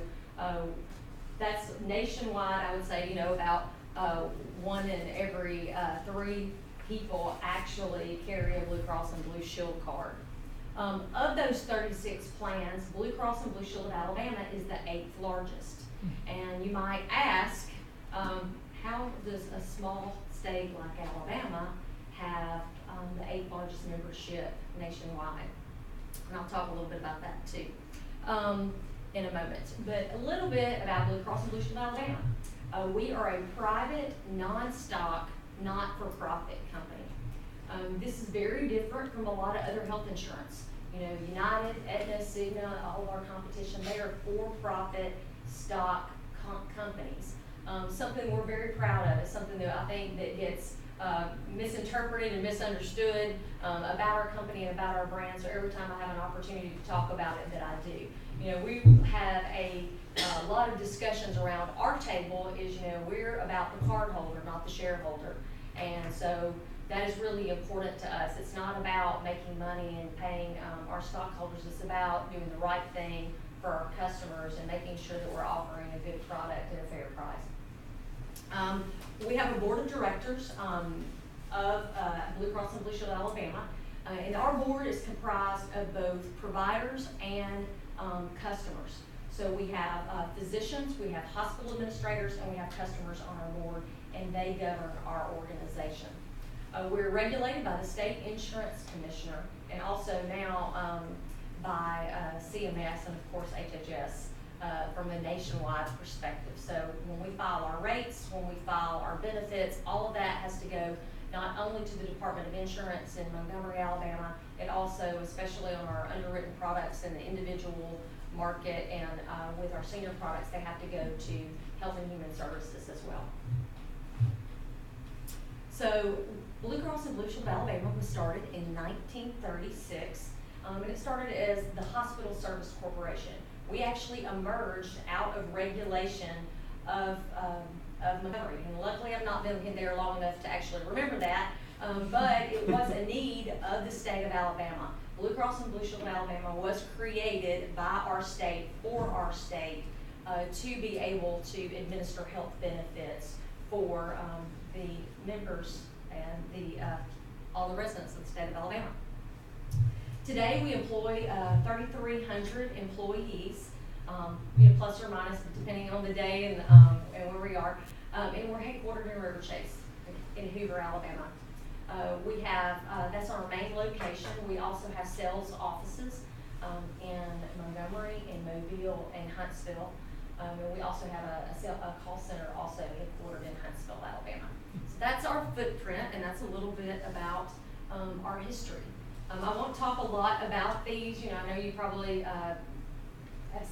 that's nationwide. I would say, you know, about 1 in every 3 people actually carry a Blue Cross and Blue Shield card. Of those 36 plans, Blue Cross and Blue Shield of Alabama is the 8th largest. And you might ask, how does a small state like Alabama have the 8th largest membership nationwide? And I'll talk a little bit about that too in a moment. But a little bit about Blue Cross and Blue Shield of Alabama. We are a private, non-stock, not-for-profit company. This is very different from a lot of other health insurance. You know, United, Aetna, Cigna, all of our competition, they are for-profit stock companies. Something we're very proud of. It's something that I think that gets misinterpreted and misunderstood about our company and about our brand. So every time I have an opportunity to talk about it, that I do. You know, we have a lot of discussions around our table is, you know, we're about the cardholder, not the shareholder. And so that is really important to us. It's not about making money and paying our stockholders. It's about doing the right thing for our customers and making sure that we're offering a good product at a fair price. We have a board of directors of Blue Cross and Blue Shield of Alabama, and our board is comprised of both providers and customers. So we have physicians, we have hospital administrators, and we have customers on our board, and they govern our organization. We're regulated by the State Insurance Commissioner, and also now by CMS and of course HHS from a nationwide perspective. So when we file our rates, when we file our benefits, all of that has to go not only to the Department of Insurance in Montgomery, Alabama, it also, especially on our underwritten products in the individual market and with our senior products, they have to go to Health and Human Services as well. So Blue Cross and Blue Shield of Alabama was started in 1936, and it started as the Hospital Service Corporation. We actually emerged out of regulation of Montgomery, and luckily I've not been in there long enough to actually remember that, But it was a need of the state of Alabama. Blue Cross and Blue Shield of Alabama was created by our state, for our state, to be able to administer health benefits for the members and all the residents of the state of Alabama. Today we employ 3,300 employees, plus or minus depending on the day and where we are. And we're headquartered in River Chase, in Hoover, Alabama. We have, that's our main location. We also have sales offices in Montgomery, in Mobile, and Huntsville. And we also have a call center also headquartered in Huntsville, Alabama. So that's our footprint, and that's a little bit about our history. I won't talk a lot about these. You know, I know you probably have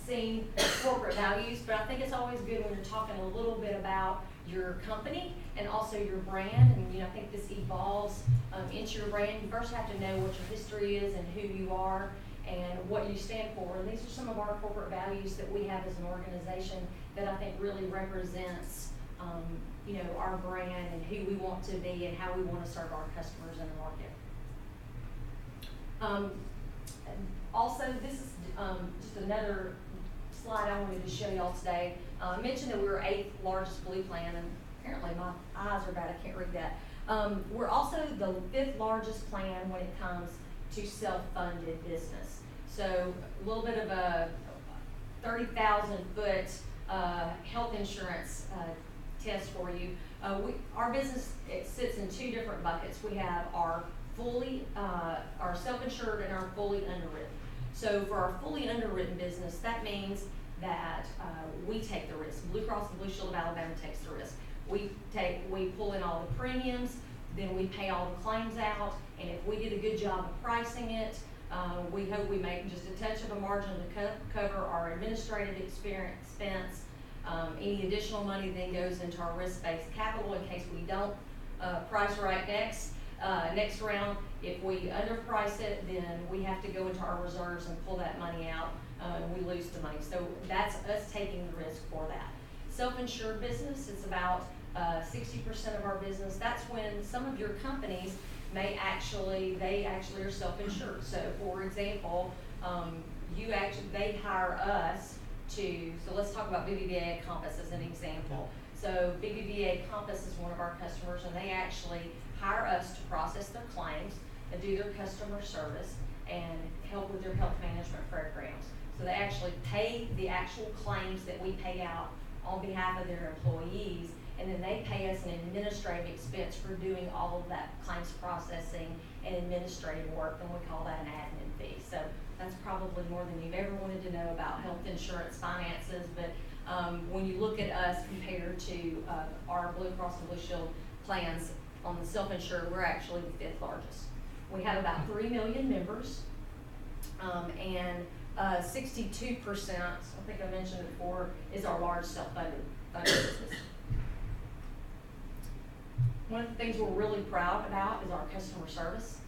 seen corporate values, but I think it's always good when you're talking a little bit about your company and also your brand. And you know, I think this evolves into your brand. You first have to know what your history is and who you are and what you stand for. And these are some of our corporate values that we have as an organization that I think really represents you know, our brand and who we want to be and how we want to serve our customers in the market. Also, this is just another slide I wanted to show y'all today. I mentioned that we were 8th largest blue plan, and apparently my eyes are bad, I can't read that. We're also the 5th largest plan when it comes to self-funded business. So a little bit of a 30,000 foot health insurance test for you. Our business, it sits in 2 different buckets. We have our our self-insured and our fully underwritten. So for our fully underwritten business, that means that we take the risk. Blue Cross and Blue Shield of Alabama takes the risk. We pull in all the premiums, then we pay all the claims out, and if we did a good job of pricing it, we hope we make just a touch of a margin to cover our administrative expense. Any additional money then goes into our risk-based capital in case we don't price right next round. If we underprice it, then we have to go into our reserves and pull that money out, and we lose the money. So that's us taking the risk for that. Self-insured business, it's about 60% of our business. That's when some of your companies they actually are self-insured. So for example, they hire us to, so let's talk about BBVA Compass as an example. So BBVA Compass is one of our customers, and they actually hire us to process their claims and do their customer service and help with their health management programs. So they actually pay the actual claims that we pay out on behalf of their employees, and then they pay us an administrative expense for doing all of that claims processing and administrative work, and we call that an admin fee. So that's probably more than you've ever wanted to know about health insurance finances, but when you look at us compared to our Blue Cross and Blue Shield plans on the self-insured, we're actually the 5th largest. We have about 3 million members, and 62%, I think I mentioned it before, is our large self-funded business. One of the things we're really proud about is our customer service.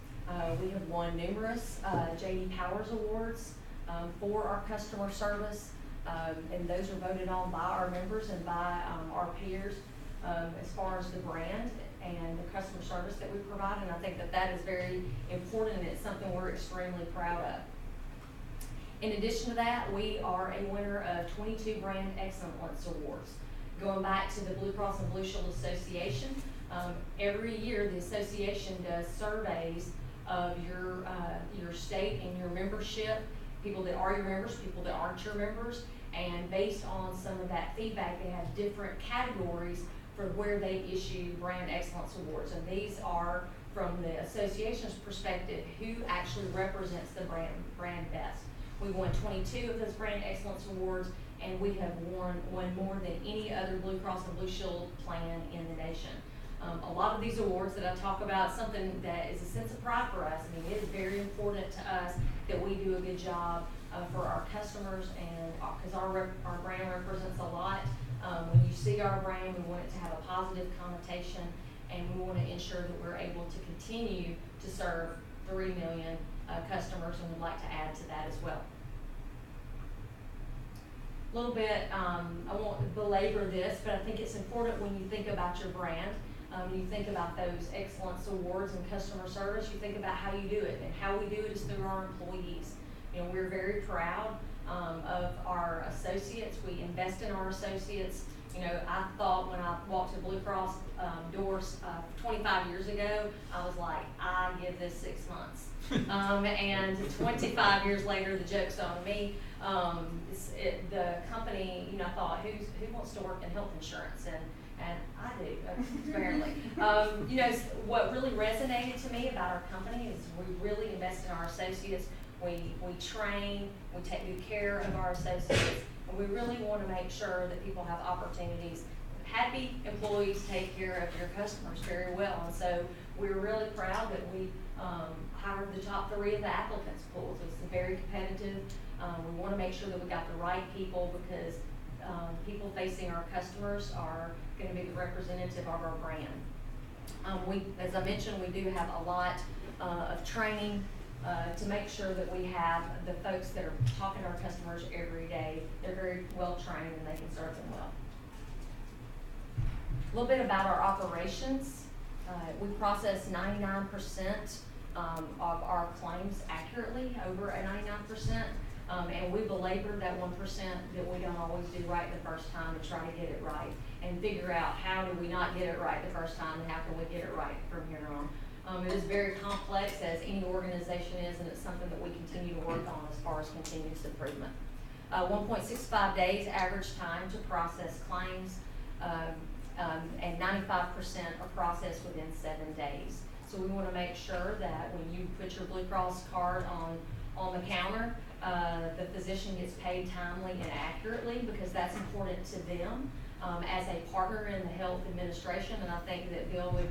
We have won numerous J.D. Powers Awards for our customer service, and those are voted on by our members and by our peers as far as the brand and the customer service that we provide, and I think that that is very important, and it's something we're extremely proud of. In addition to that, we are a winner of 22 Brand Excellence Awards. Going back to the Blue Cross and Blue Shield Association, every year the association does surveys of your state and your membership, people that are your members, people that aren't your members, and based on some of that feedback, they have different categories for where they issue Brand Excellence Awards. And these are, from the association's perspective, who actually represents the brand best. We won 22 of those Brand Excellence Awards, and we have won more than any other Blue Cross and Blue Shield plan in the nation. A lot of these awards that I talk about, something that is a sense of pride for us. I mean, it is very important to us that we do a good job for our customers, and because our brand represents a lot. When you see our brand, we want it to have a positive connotation, and we want to ensure that we're able to continue to serve 3 million customers, and would like to add to that as well. A little bit, I won't belabor this, but I think it's important when you think about your brand. You think about those excellence awards in customer service, you think about how you do it, and how we do it is through our employees. You know, we're very proud of our associates. We invest in our associates. You know, I thought when I walked to Blue Cross doors 25 years ago, I was like, I give this 6 months. And 25 years later, the joke's on me. The company, you know, I thought, who wants to work in health insurance? And I do, apparently. You know, what really resonated to me about our company is we really invest in our associates. We train, we take good care of our associates, and we really want to make sure that people have opportunities. Happy employees take care of your customers very well, and so we're really proud that we hired the top 3 of the applicants pool. So it's very competitive. We want to make sure that we got the right people, because people facing our customers are going to be the representative of our brand. As I mentioned, we do have a lot of training to make sure that we have the folks that are talking to our customers every day. They're very well trained and they can serve them well. A little bit about our operations. We process 99% of our claims accurately, over a 99%. And we belabor that 1% that we don't always do right the first time, and try to get it right and figure out how do we not get it right the first time, and how can we get it right from here on. It is very complex, as any organization is, and it's something that we continue to work on as far as continuous improvement. 1.65 days average time to process claims, and 95% are processed within 7 days. So we want to make sure that when you put your Blue Cross card on the counter, the physician gets paid timely and accurately, because that's important to them as a partner in the health administration. And I think that Bill would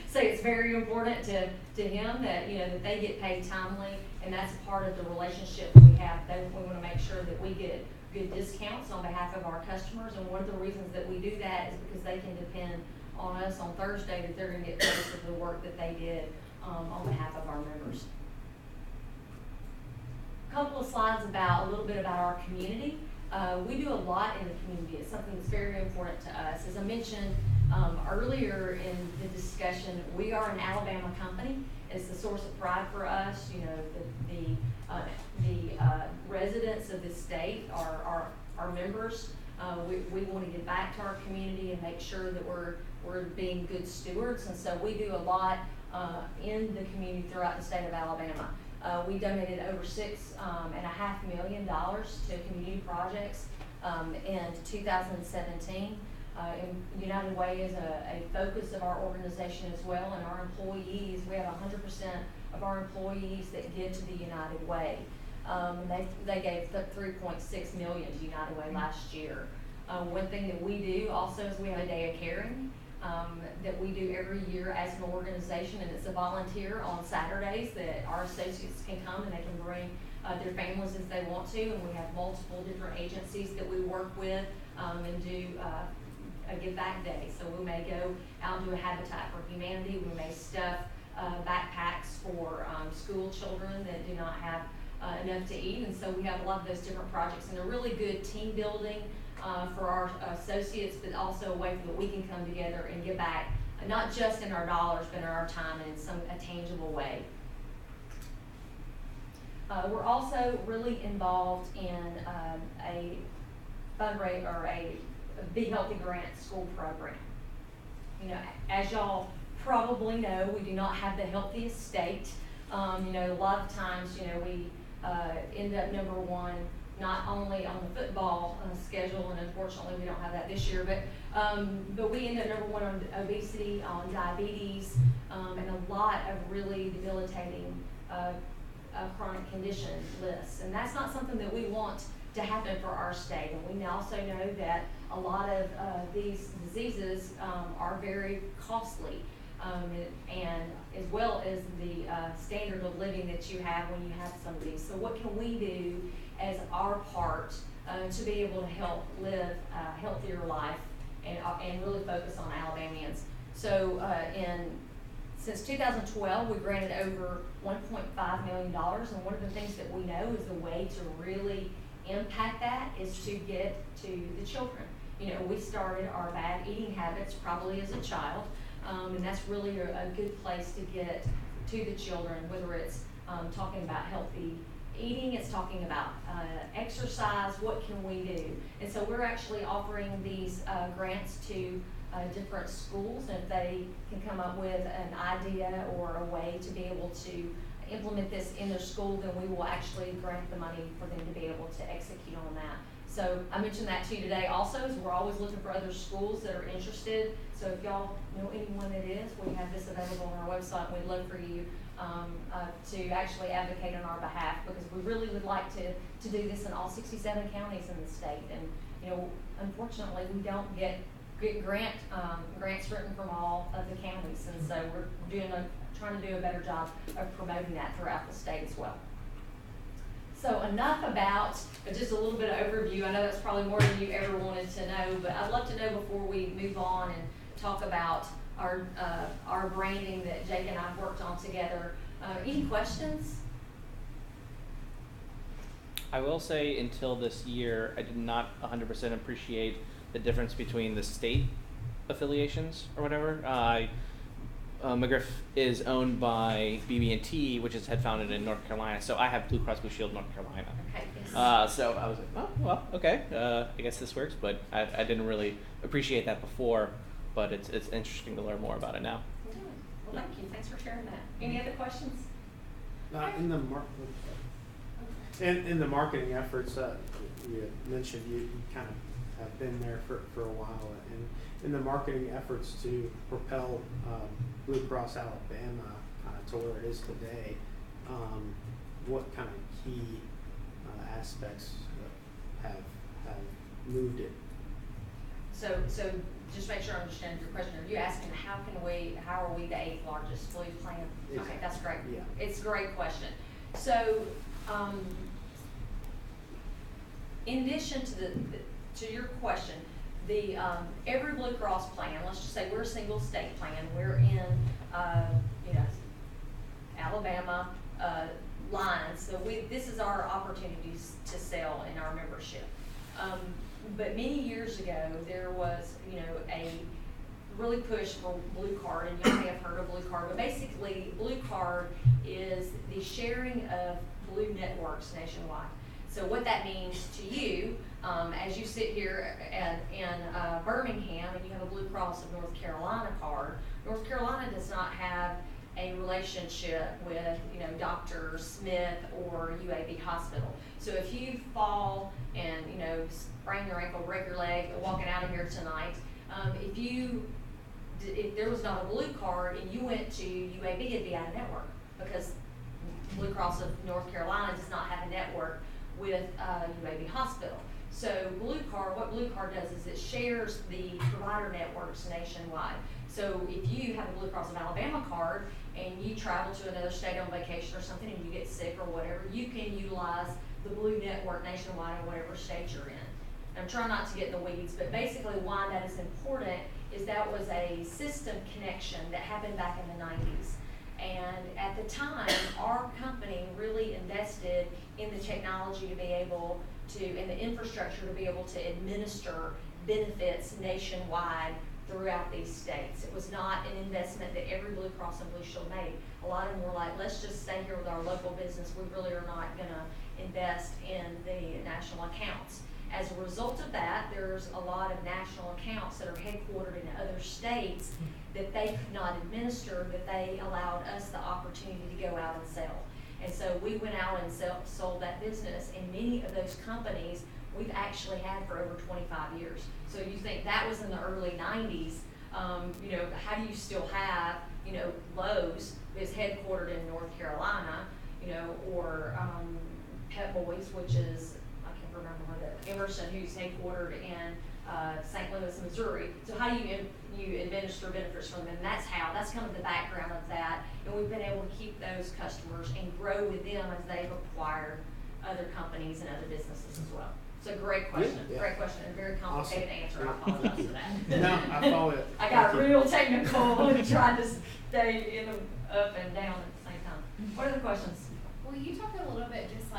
say it's very important to him that, you know, that they get paid timely, and that's part of the relationship we have. We want to make sure that we get good discounts on behalf of our customers, and one of the reasons that we do that is because they can depend on us on Thursday that they're going to get paid for the work that they did on behalf of our members. A couple of slides about a little bit about our community. We do a lot in the community. It's something that's very important to us. As I mentioned earlier in the discussion, we are an Alabama company. It's a source of pride for us. You know, the residents of this state are our members. We want to give back to our community and make sure that we're being good stewards, and so we do a lot in the community throughout the state of Alabama. We donated over $6.5 million to community projects in 2017. And United Way is a focus of our organization as well, and our employees, we have 100% of our employees that give to the United Way. They gave $3.6 million to United Way last year. One thing that we do also is we have a day of caring that we do every year as an organization, and it's a volunteer on Saturdays that our associates can come and they can bring their families if they want to, and we have multiple different agencies that we work with and do a give back day. So we may go out and do a Habitat for Humanity. We may stuff backpacks for school children that do not have enough to eat, and so we have a lot of those different projects, and they're really good team building for our associates, but also a way that we can come together and give back, not just in our dollars, but in our time and in a tangible way. We're also really involved in a fundraiser or a Be Healthy Grant school program. You know, as y'all probably know, we do not have the healthiest state. You know, a lot of times, you know, we end up number one, not only on the football schedule, and unfortunately we don't have that this year, but we end up number one on obesity, on diabetes, and a lot of really debilitating chronic condition lists. And that's not something that we want to happen for our state. And we also know that a lot of these diseases are very costly, and as well as the standard of living that you have when you have some of these. So what can we do as our part to be able to help live a healthier life and really focus on Alabamians? So since 2012, we granted over $1.5 million, and one of the things that we know is the way to really impact that is to get to the children. We started our bad eating habits probably as a child, and that's really a good place to get to the children, whether it's talking about healthy eating, it's talking about exercise, what can we do? And so we're actually offering these grants to different schools, and if they can come up with an idea or a way to be able to implement this in their school, then we will actually grant the money for them to be able to execute on that. So I mentioned that to you today also, is we're always looking for other schools that are interested. So if y'all know anyone that is, we have this available on our website, and we'd love for you to actually advocate on our behalf, because we really would like to do this in all 67 counties in the state. And unfortunately, we don't get grants written from all of the counties, and so we're trying to do a better job of promoting that throughout the state as well. So enough about just a little bit of overview. I know that's probably more than you ever wanted to know, but I'd love to know before we move on and talk about our branding that Jake and I worked on together. Any questions? I will say, until this year, I did not 100% appreciate the difference between the state affiliations or whatever. McGriff is owned by BB&T, which is headfounded in North Carolina. So I have Blue Cross Blue Shield North Carolina. Okay, yes. So I was like, oh, well, okay. I guess this works, but I didn't really appreciate that before. But it's interesting to learn more about it now. Good. Well, thank you. Thanks for sharing that. Any other questions? In the marketing efforts, you mentioned you kind of have been there for a while, and in the marketing efforts to propel Blue Cross Alabama to where it is today, what kind of key aspects have moved it? So just make sure I understand your question. Are you asking how are we the 8th largest Blue plan? Exactly. Okay, that's great. Yeah. It's a great question. So, in addition to your question, the every Blue Cross plan, let's just say we're a single state plan. We're in Alabama lines. So this is our opportunities to sell in our membership. But many years ago, there was, a really push for Blue Card, and you may have heard of Blue Card, but basically Blue Card is the sharing of Blue networks nationwide. So what that means to you, as you sit here in Birmingham and you have a Blue Cross of North Carolina card, North Carolina does not have a relationship with, Dr. Smith or UAB Hospital. So if you fall and, sprain your ankle, break your leg, walking out of here tonight, if there was not a Blue Card and you went to UAB, it'd be out of network, because Blue Cross of North Carolina does not have a network with UAB Hospital. So what Blue Card does is it shares the provider networks nationwide. So if you have a Blue Cross of Alabama card and you travel to another state on vacation or something and you get sick or whatever, you can utilize the Blue network nationwide in whatever state you're in. I'm trying not to get in the weeds, but basically why that is important is that was a system connection that happened back in the 90s. And at the time, our company really invested in the technology to be able to, and the infrastructure to be able to administer benefits nationwide throughout these states. It was not an investment that every Blue Cross and Blue Shield made. A lot of them were like, let's just stay here with our local business. We really are not gonna invest in the national accounts. As a result of that, there's a lot of national accounts that are headquartered in other states that they could not administer, that they allowed us the opportunity to go out and sell. And so we went out and sold that business, and many of those companies we've actually had for over 25 years. So you think that was in the early 90s, how do you still have, Lowe's is headquartered in North Carolina, or Pep Boys, which is, I can't remember where that, Emerson, who's headquartered in St. Louis, Missouri. So how do you administer benefits from them? That's kind of the background of that. And we've been able to keep those customers and grow with them as they've acquired other companies and other businesses as well. So great question, great question, and very complicated answer. I apologize for that. No, I follow it. I got real technical and tried to stay in the up and down at the same time. What are the questions? Will you talk a little bit just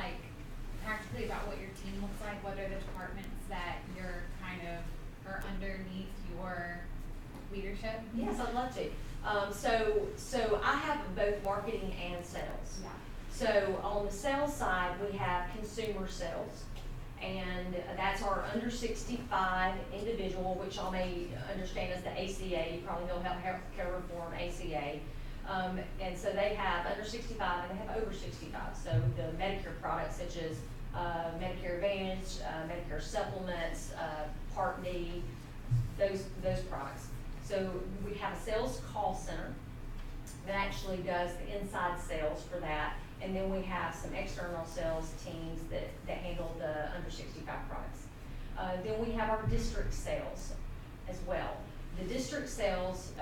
practically about what your team looks like? What are the departments that you're kind of, or are underneath your leadership? Yes, I'd love to. So I have both marketing and sales. Yeah. So on the sales side, we have consumer sales, and that's our under 65 individual, which y'all may understand as the ACA. You probably know healthcare reform, ACA. And so they have under 65 and they have over 65. So the Medicare products such as Medicare Advantage, Medicare supplements, Part D, those products. So we have a sales call center that actually does the inside sales for that. And then we have some external sales teams that handle the under 65 products. Then we have our district sales as well. The district sales,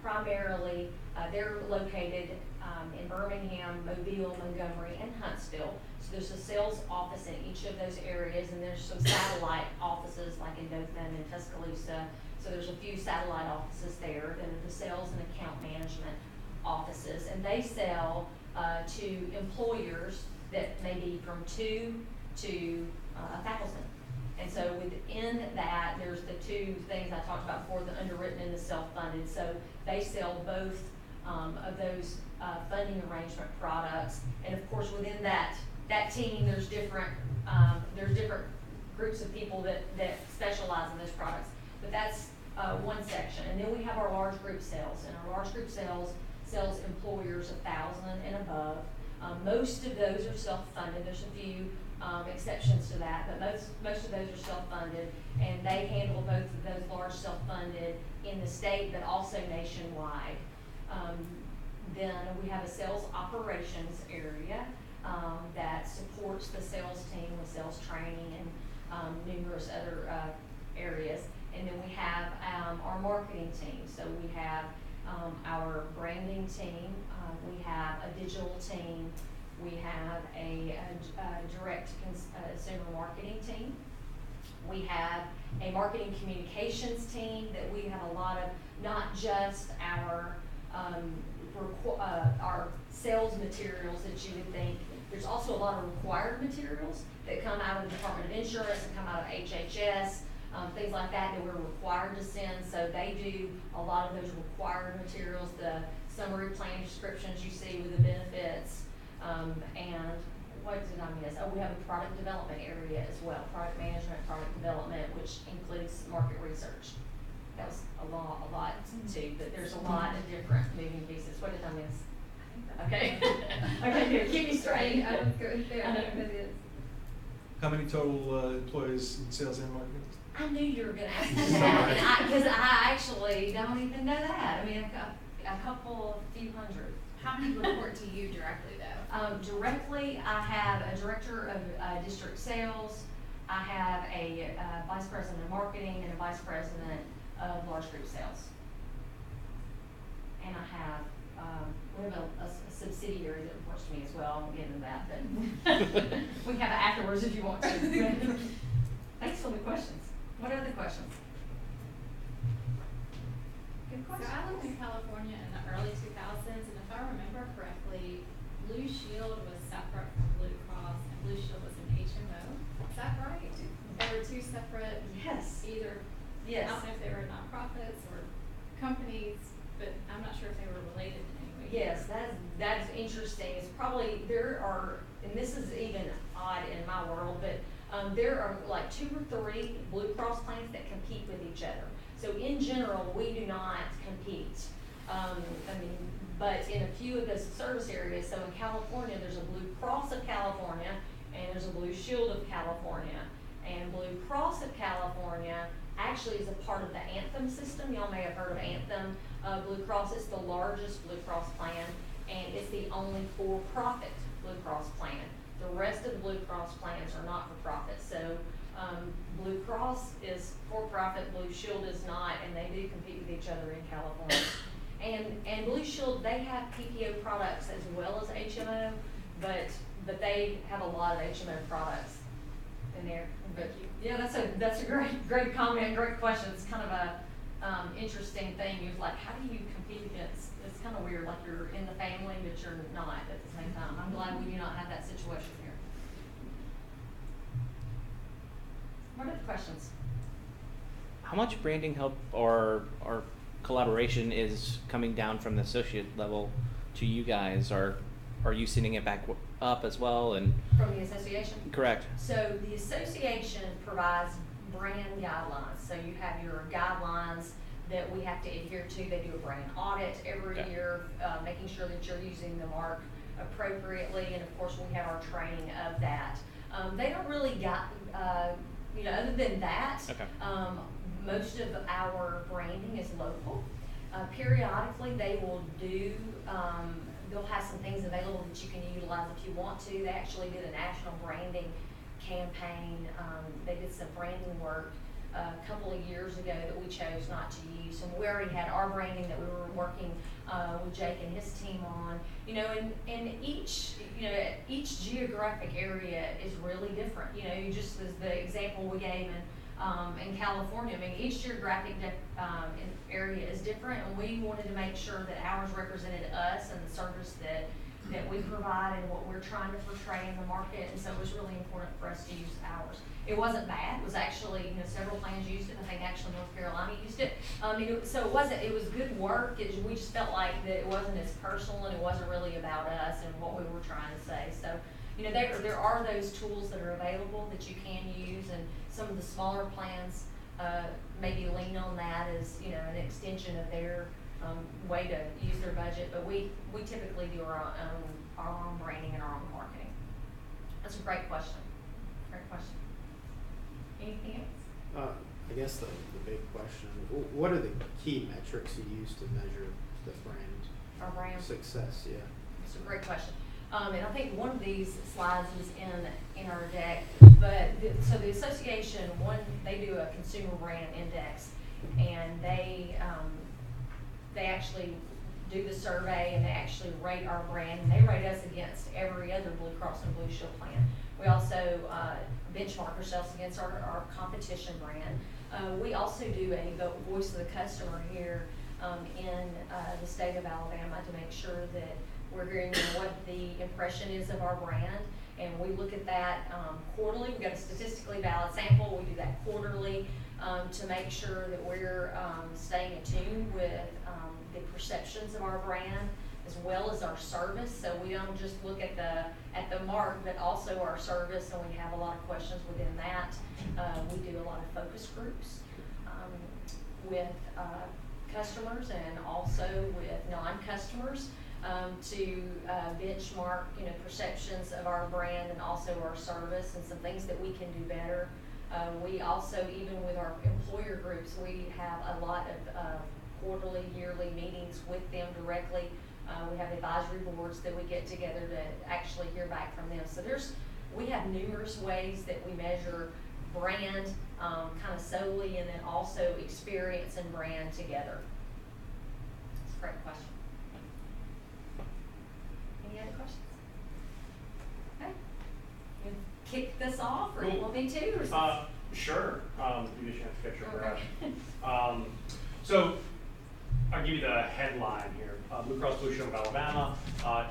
primarily, they're located in Birmingham, Mobile, Montgomery, and Huntsville. So there's a sales office in each of those areas, and there's some satellite offices like in Dothan and Tuscaloosa. So there's a few satellite offices there. Then the sales and account management offices, and they sell to employers that may be from 2 to 1,000. And so within that, there's the two things I talked about before, the underwritten and the self-funded. So they sell both of those funding arrangement products. And of course, within that team, there's different groups of people that specialize in those products. But that's one section. And then we have our large group sales. And our large group sales sells employers 1,000 and above. Most of those are self-funded. There's a few exceptions to that, but most of those are self-funded, and they handle both of those large self-funded in the state, but also nationwide. Then we have a sales operations area that supports the sales team with sales training and numerous other areas. And then we have our marketing team. So we have our branding team, we have a digital team, we have a direct consumer marketing team. We have a marketing communications team that we have a lot of, not just our sales materials that you would think. There's also a lot of required materials that come out of the Department of Insurance and come out of HHS. Things like that we're required to send. So they do a lot of those required materials, the summary plan descriptions you see with the benefits. And what did I miss? Oh, we have a product development area as well, product management, product development, which includes market research. That was a lot too, but there's a lot of different moving pieces. What did I miss? Okay. Okay, good. Keep me straight. I was going there. I know what it is. How many total employees in sales and marketing? I knew you were going to ask me that, because I actually don't even know that. I mean, a few hundred. How many report to you directly though? Directly, I have a director of district sales. I have a vice president of marketing and a vice president of large group sales. And I have we have a subsidiary that reports to me as well. I won't get into that, but we can have it afterwards if you want to. Thanks for the questions. What are the questions? Good So question. I lived in California in the early 2000s, and if I remember correctly, Blue Shield was separate from Blue Cross, and Blue Shield was an HMO. Is that right? They were two separate. Yes. Either. Yes. I don't know if they were nonprofits or companies, but I'm not sure if they were related in any way. Yes, that's interesting. It's probably, there are, and this is even odd in my world, but there are like 2 or 3 Blue Cross plans that compete with each other. So in general, we do not compete. But in a few of the service areas, so in California, there's a Blue Cross of California, and there's a Blue Shield of California. And Blue Cross of California actually is a part of the Anthem system. Y'all may have heard of Anthem. Blue Cross is the largest Blue Cross plan, and it's the only for-profit Blue Cross plan. The rest of the Blue Cross plans are not for profit. So Blue Cross is for-profit, Blue Shield is not, and they do compete with each other in California. And Blue Shield, they have PPO products as well as HMO, but they have a lot of HMO products in there. But yeah, that's a great comment, great question. It's kind of a interesting thing. It's like, how do you compete against? It's kind of weird, like you're in the family, but you're not at the same time. I'm glad we do not have that situation here. What are the questions? I how much branding help or collaboration is coming down from the associate level to you guys? Are you sending it back up as well? And From the association? correct. So the association provides brand guidelines. So you have your guidelines that we have to adhere to. They do a brand audit every Okay. year, making sure that you're using the mark appropriately. And of course, we have our training of that. They don't really other than that, Okay. most of our branding is local. Periodically, they will do, they'll have some things available that you can utilize if you want to. They actually did a national branding campaign. They did some branding work a couple of years ago that we chose not to use. And we already had our branding that we were working with Jake and his team on. And each geographic area is really different. Just as the example we gave in California, I mean, each geographic area is different, and we wanted to make sure that ours represented us and the service that we provide and what we're trying to portray in the market. And so it was really important for us to use ours. It wasn't bad. It was actually, several plans used it. I think actually North Carolina used it. So it was good work. We just felt like that it wasn't as personal and it wasn't really about us and what we were trying to say. So, there are those tools that are available that you can use, and some of the smaller plans maybe lean on that as, an extension of their way to use their budget. But we typically do our own branding and our own marketing. That's a great question. Great question. Anything else? I guess the big question, what are the key metrics you use to measure the brand Our brand? success? Yeah. It's a great question. And I think one of these slides is in our deck. But so the association, they do a consumer brand index, and they actually do the survey, and they actually rate our brand, and they rate us against every other Blue Cross and Blue Shield plan. We also benchmark ourselves against our competition brand. We also do a voice of the customer here in the state of Alabama to make sure that we're hearing what the impression is of our brand, and we look at that quarterly. We've got a statistically valid sample. We do that quarterly to make sure that we're staying attuned with the perceptions of our brand as well as our service. So we don't just look at the mark, but also our service, and we have a lot of questions within that. We do a lot of focus groups with customers and also with non-customers to benchmark, perceptions of our brand and also our service and some things that we can do better. We also, even with our employer groups, we have a lot of quarterly, yearly meetings with them directly. We have advisory boards that we get together to actually hear back from them. So we have numerous ways that we measure brand kind of solely, and then also experience and brand together. That's a great question. Any other questions? Okay. You kick this off, or you want me to? Or Sure. You just have to catch your breath. Okay. So I'll give you the headline here. Blue Cross Blue Shield of Alabama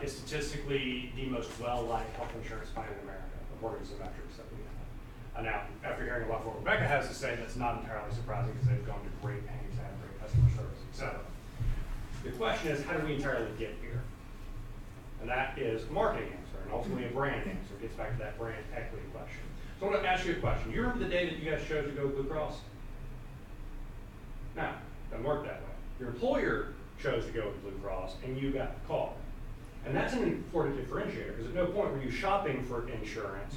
is statistically the most well-liked health insurance plan in America, according to the metrics that we have. Now, after hearing about what Rebekah has to say, that's not entirely surprising because they've gone to great pains to have great customer service, etc. The question is, how do we entirely get here? And that is a marketing answer, and ultimately a brand answer. It gets back to that brand equity question. So I want to ask you a question. You remember the day that you guys chose to go with Blue Cross? No, it doesn't work that way. Your employer chose to go with Blue Cross, and you got the call. And that's an important differentiator, because at no point were you shopping for insurance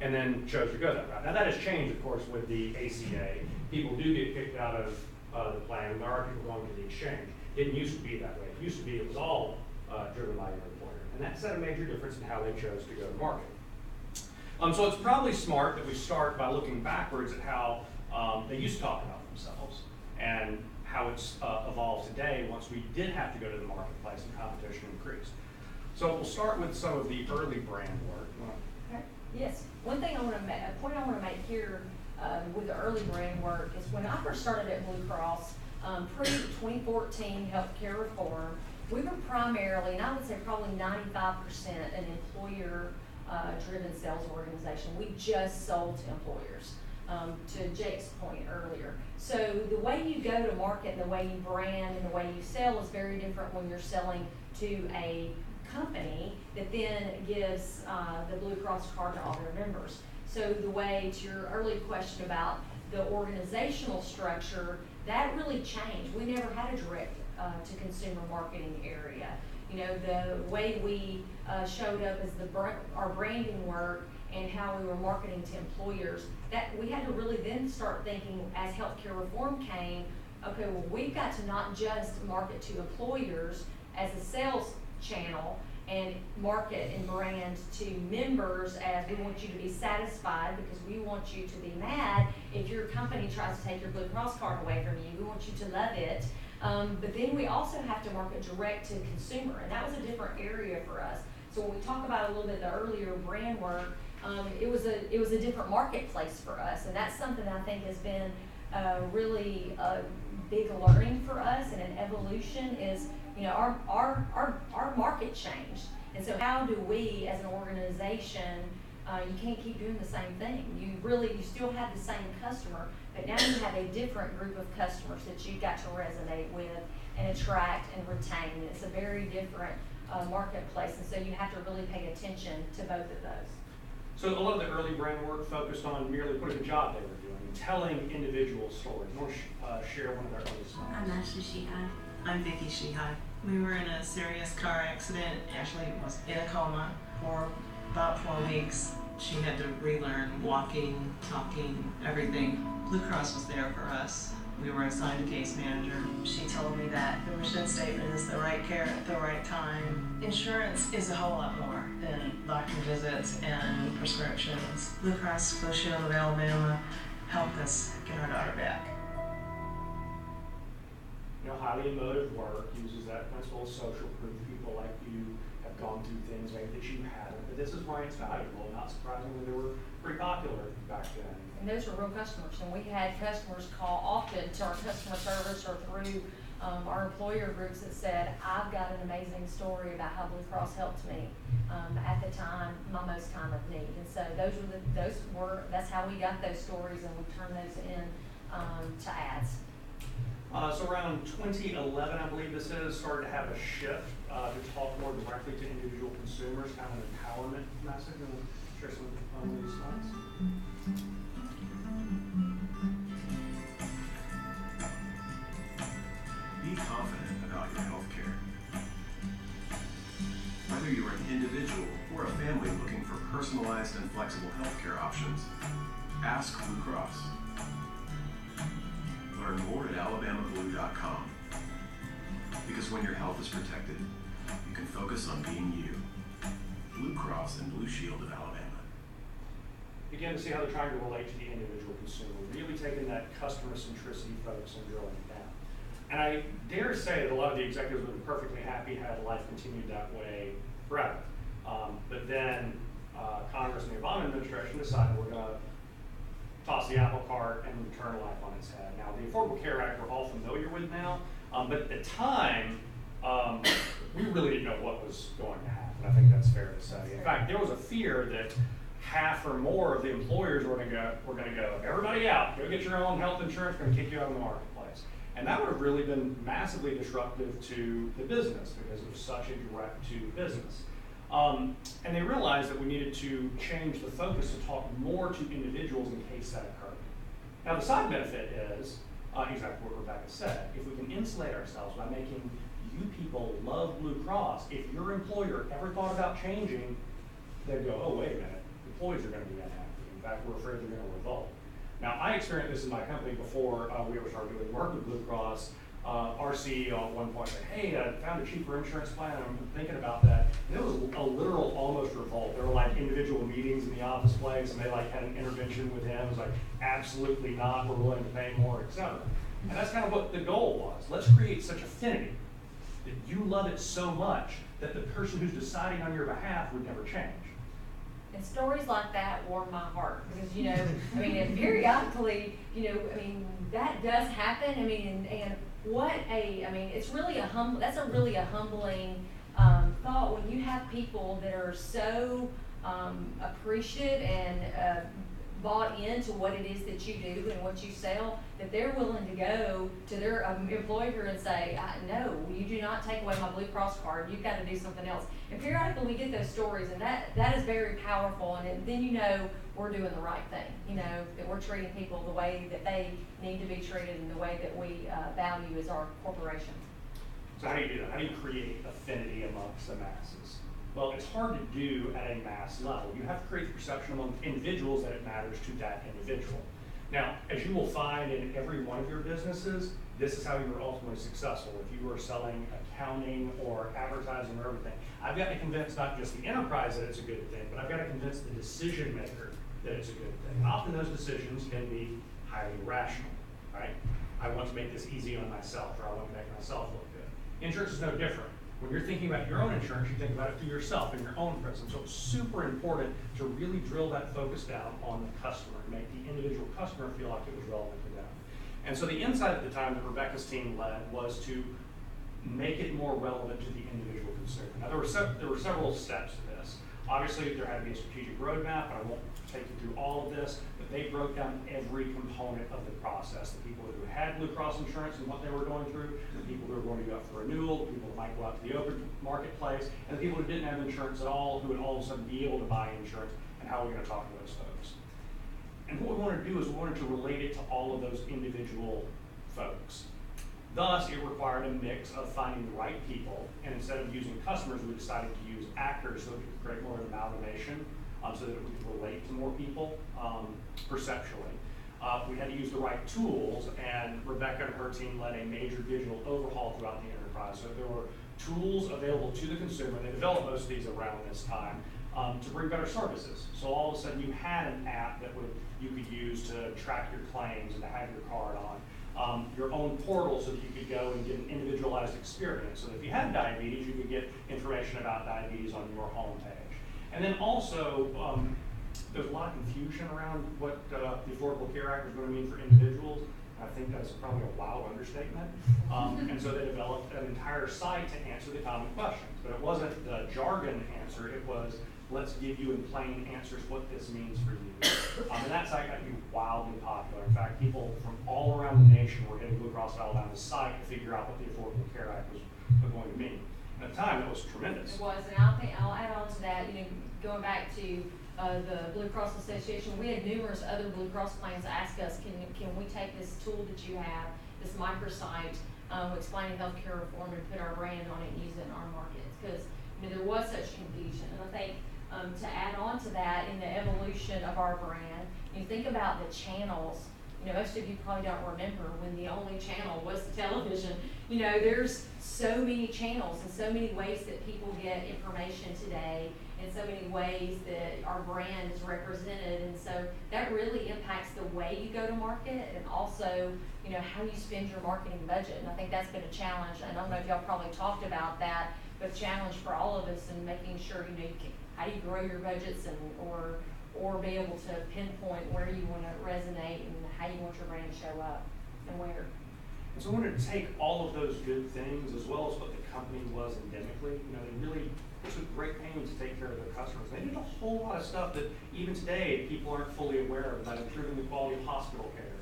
and then chose to go that route. Now that has changed, of course, with the ACA. People do get kicked out of the plan, and there are people going to the exchange. It didn't used to be that way. It used to be it was all driven by your employer. And that set a major difference in how they chose to go to market. So it's probably smart that we start by looking backwards at how they used to talk about themselves and how it's evolved today once we did have to go to the marketplace and competition increased. So we'll start with some of the early brand work. Okay. Yes. One thing a point I want to make here with the early brand work is when I first started at Blue Cross, pre-2014 healthcare reform, we were primarily, and I would say probably 95% an employer driven sales organization. We just sold to employers. to Jake's point earlier. So the way you go to market, and the way you brand, and the way you sell is very different when you're selling to a company that then gives the Blue Cross card to all their members. So the way, to your early question about the organizational structure, that really changed. We never had a direct to consumer marketing area. You know, the way we showed up as our branding work and how we were marketing to employers, that we had to really then start thinking as healthcare reform came, okay, well, we've got to not just market to employers as a sales channel and market and brand to members as we want you to be satisfied because we want you to be mad if your company tries to take your Blue Cross card away from you. We want you to love it. But then we also have to market direct to consumer, and that was a different area for us. So when we talk about a little bit the earlier brand work, it was a different marketplace for us, and that's something that I think has been really a big learning for us and an evolution is, you know, our market changed. And so how do we as an organization, you can't keep doing the same thing. You still have the same customer, but now you have a different group of customers that you've got to resonate with and attract and retain. It's a very different marketplace, and so you have to really pay attention to both of those. So a lot of the early brand work focused on merely putting a job they were doing and telling individual stories. You want to share one of their early stories? I'm Ashley Shihai. I'm Vicky Shihai. We were in a serious car accident. Ashley was in a coma for about 4 weeks. She had to relearn walking, talking, everything. Blue Cross was there for us. We were assigned a case manager. She told me that the mission statement is the right care at the right time. Insurance is a whole lot more than doctor visits and prescriptions. Blue Cross Blue Shield of Alabama helped us get our daughter back. You know, highly emotive work uses that principle of social proof. People like you have gone through things maybe that you haven't, but this is why it's valuable. Not surprisingly, they were pretty popular back then. And those were real customers, and we had customers call often to our customer service or through our employer groups that said, I've got an amazing story about how Blue Cross helped me at the time, my most time of need. And so that's how we got those stories, and we turned those in to ads. So around 2011, I believe this is, started to have a shift to talk more directly to individual consumers, kind of an empowerment message. You want to share some of these slides? Be confident about your health care. Whether you're an individual or a family looking for personalized and flexible healthcare options, ask Blue Cross. Learn more at alabamablue.com. Because when your health is protected, you can focus on being you. Blue Cross and Blue Shield of Alabama. Begin to see how they're trying to relate to the individual consumer, really taking that customer centricity focus and drilling it down. And I dare say that a lot of the executives would have been perfectly happy had life continued that way forever. But then Congress and the Obama administration decided we're going to toss the apple cart and turn life on its head. Now, the Affordable Care Act we're all familiar with now, but at the time, we really didn't know what was going to happen. I think that's fair to say. In fact, there was a fear that half or more of the employers were going to go, everybody out, go get your own health insurance, we're going to kick you out of the marketplace. And that would have really been massively disruptive to the business because it was such a direct to business. And they realized that we needed to change the focus to talk more to individuals in case that occurred. Now, the side benefit is exactly what Rebekah said. If we can insulate ourselves by making you people love Blue Cross, if your employer ever thought about changing, they'd go, oh, wait a minute, employees are going to be unhappy. In fact, we're afraid they're going to revolt. Now, I experienced this in my company before we ever started doing work with Blue Cross. Our CEO at one point said, hey, I found a cheaper insurance plan, and I'm thinking about that. And it was a literal almost revolt. There were like individual meetings in the office place, and they like had an intervention with him. It was like, absolutely not, we're willing to pay more, etc. And that's kind of what the goal was. Let's create such affinity that you love it so much that the person who's deciding on your behalf would never change. And stories like that warm my heart because, you know, I mean, and periodically, you know, I mean, that does happen. I mean, and it's really that's a really humbling thought when you have people that are so appreciative and bought into what it is that you do and what you sell, that they're willing to go to their employer and say, no, you do not take away my Blue Cross card, you've got to do something else. And periodically we get those stories, and that is very powerful, and then you know we're doing the right thing, you know, that we're treating people the way that they need to be treated and the way that we value as our corporation. So how do you do that? How do you create affinity amongst the masses? Well, it's hard to do at a mass level. You have to create the perception among individuals that it matters to that individual. Now, as you will find in every one of your businesses, this is how you are ultimately successful. If you are selling accounting or advertising or everything, I've got to convince not just the enterprise that it's a good thing, but I've got to convince the decision maker that it's a good thing. Often those decisions can be highly rational, right? I want to make this easy on myself, or I want to make myself look good. Insurance is no different. When you're thinking about your own insurance, you think about it through yourself and your own prism. So it's super important to really drill that focus down on the customer, and make the individual customer feel like it was relevant to them. And so the insight at the time that Rebekah's team led was to make it more relevant to the individual consumer. Now there were several steps to this. Obviously there had to be a strategic roadmap, and I won't take you through all of this, but they broke down every component of the process. The people who had Blue Cross insurance and what they were going through, the people who were going to go up for renewal, the people who might go out to the open marketplace, and the people who didn't have insurance at all, who would all of a sudden be able to buy insurance, and how we're going to talk to those folks. And what we wanted to do is we wanted to relate it to all of those individual folks. Thus, it required a mix of finding the right people, and instead of using customers, we decided to use actors so that we could create more of an amalgamation, so that we could relate to more people perceptually. We had to use the right tools, and Rebekah and her team led a major digital overhaul throughout the enterprise. So there were tools available to the consumer. They developed most of these around this time to bring better services. So all of a sudden you had an app that you could use to track your claims and to have your card on. Your own portal so that you could go and get an individualized experience. So that if you had diabetes, you could get information about diabetes on your homepage. And then also, there's a lot of confusion around what the Affordable Care Act is going to mean for individuals. I think that's probably a wild understatement. And so they developed an entire site to answer the common questions. But it wasn't the jargon answer, it was, let's give you in plain answers what this means for you. And that site got to be wildly popular. In fact, people from all around the nation were hitting Blue Cross Alabama's site to figure out what the Affordable Care Act was going to mean. At the time, that was tremendous. It was, and I'll add on to that, going back to the Blue Cross Association, we had numerous other Blue Cross plans ask us, can we take this tool that you have, this microsite, explaining healthcare reform, and put our brand on it and use it in our markets? Because there was such confusion. And I think to add on to that, in the evolution of our brand, you think about the channels. Most of you probably don't remember when the only channel was the television. There's so many channels and so many ways that people get information today, and so many ways that our brand is represented. And so that really impacts the way you go to market, and also, how you spend your marketing budget. And I think that's been a challenge. And I don't know if y'all probably talked about that, but a challenge for all of us in making sure, how do you grow your budgets, and or be able to pinpoint where you want to resonate and how you want your brand to show up and where. And so we wanted to take all of those good things, as well as what the company was endemically. They really took great pains to take care of their customers. They did a whole lot of stuff that even today people aren't fully aware of, about improving the quality of hospital care,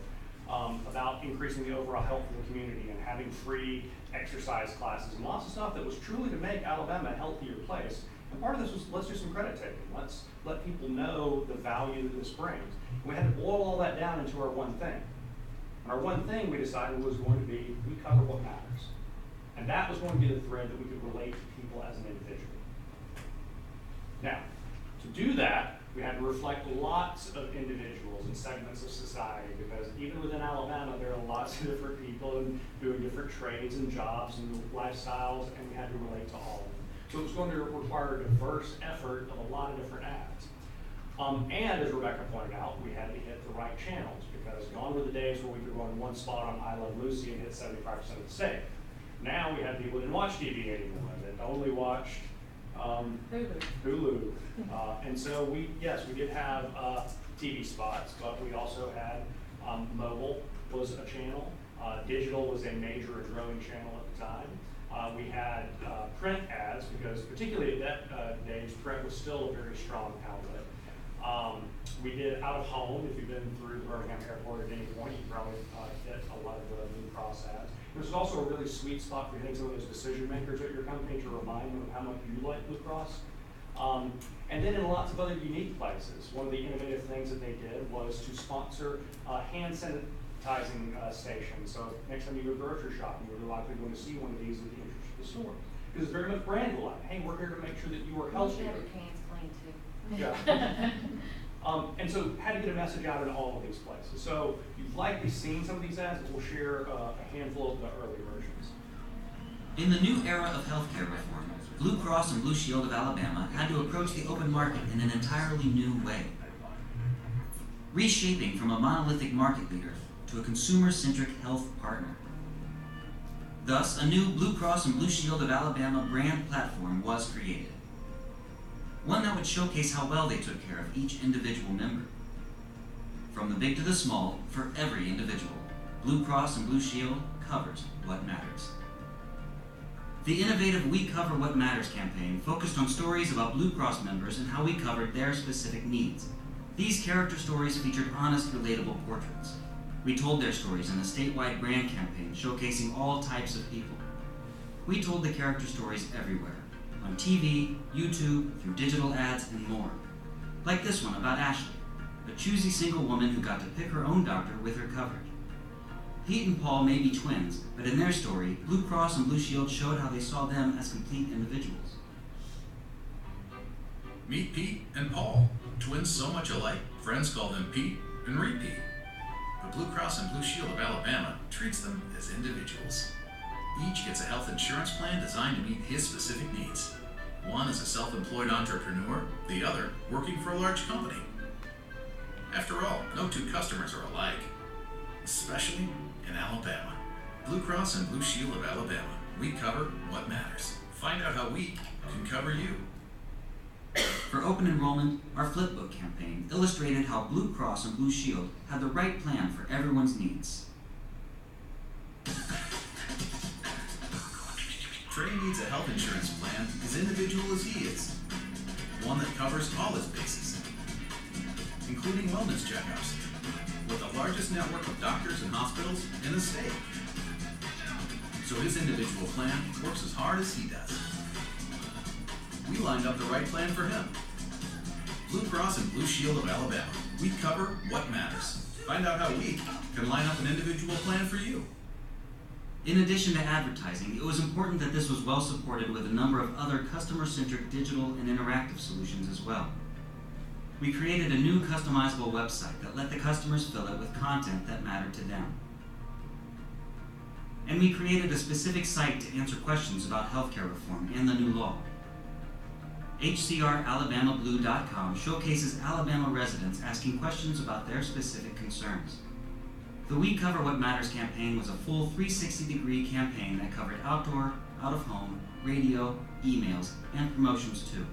about increasing the overall health of the community, and having free exercise classes, and lots of stuff that was truly to make Alabama a healthier place. And part of this was, let's do some credit taking. Let's let people know the value that this brings. And we had to boil all that down into our one thing. And our one thing, we decided, was going to be, we cover what matters. And that was going to be the thread that we could relate to people as an individual. Now, to do that, we had to reflect lots of individuals and segments of society, because even within Alabama, there are lots of different people doing different trades and jobs and lifestyles, and we had to relate to all of them. So it was going to require a diverse effort of a lot of different ads. And as Rebekah pointed out, we had to hit the right channels, because gone were the days where we could run one spot on I Love Lucy and hit 75% of the state. Now we had people that didn't watch TV anymore, that only watched Hulu. And so we did have TV spots, but we also had mobile was a channel. Digital was a major and growing channel at the time. We had print ads, because particularly at that days, print was still a very strong outlet. We did out of home. If you've been through the Birmingham airport at any point, you probably hit a lot of the Blue Cross ads. This is also a really sweet spot for hitting some of those decision makers at your company to remind them of how much you like Blue Cross. And then in lots of other unique places. One of the innovative things that they did was to sponsor hand sanitizing stations. So next time you go grocery shopping, you're likely going to see one of these at the entrance to the store. Because it's very much brand aligned. Hey, we're here to make sure that you are You healthy. should have your hands clean too. Yeah. And so how to get a message out in all of these places. So you've likely seen some of these ads, but we'll share a handful of the early versions. In the new era of healthcare reform, Blue Cross and Blue Shield of Alabama had to approach the open market in an entirely new way. Reshaping from a monolithic market leader to a consumer-centric health partner. Thus, a new Blue Cross and Blue Shield of Alabama brand platform was created. One that would showcase how well they took care of each individual member. From the big to the small, for every individual, Blue Cross and Blue Shield covers what matters. The innovative We Cover What Matters campaign focused on stories about Blue Cross members and how we covered their specific needs. These character stories featured honest, relatable portraits. We told their stories in a statewide brand campaign showcasing all types of people. We told the character stories everywhere, on TV, YouTube, through digital ads, and more. Like this one about Ashley, a choosy single woman who got to pick her own doctor with her coverage. Pete and Paul may be twins, but in their story, Blue Cross and Blue Shield showed how they saw them as complete individuals. Meet Pete and Paul, twins so much alike, friends call them Pete and Repeat. But Blue Cross and Blue Shield of Alabama treats them as individuals. Each gets a health insurance plan designed to meet his specific needs. One is a self-employed entrepreneur, the other working for a large company. After all, no two customers are alike, especially in Alabama. Blue Cross and Blue Shield of Alabama. We cover what matters. Find out how we can cover you. For open enrollment, our Flipbook campaign illustrated how Blue Cross and Blue Shield had the right plan for everyone's needs. Trey needs a health insurance plan as individual as he is. One that covers all his bases, including wellness checkups, with the largest network of doctors and hospitals in the state. So his individual plan works as hard as he does. We lined up the right plan for him. Blue Cross and Blue Shield of Alabama. We cover what matters. Find out how we can line up an individual plan for you. In addition to advertising, it was important that this was well supported with a number of other customer-centric digital and interactive solutions as well. We created a new customizable website that let the customers fill it with content that mattered to them. And we created a specific site to answer questions about healthcare reform and the new law. HCRAlabamaBlue.com showcases Alabama residents asking questions about their specific concerns. The We Cover What Matters campaign was a full 360-degree campaign that covered outdoor, out-of-home, radio, emails, and promotions too.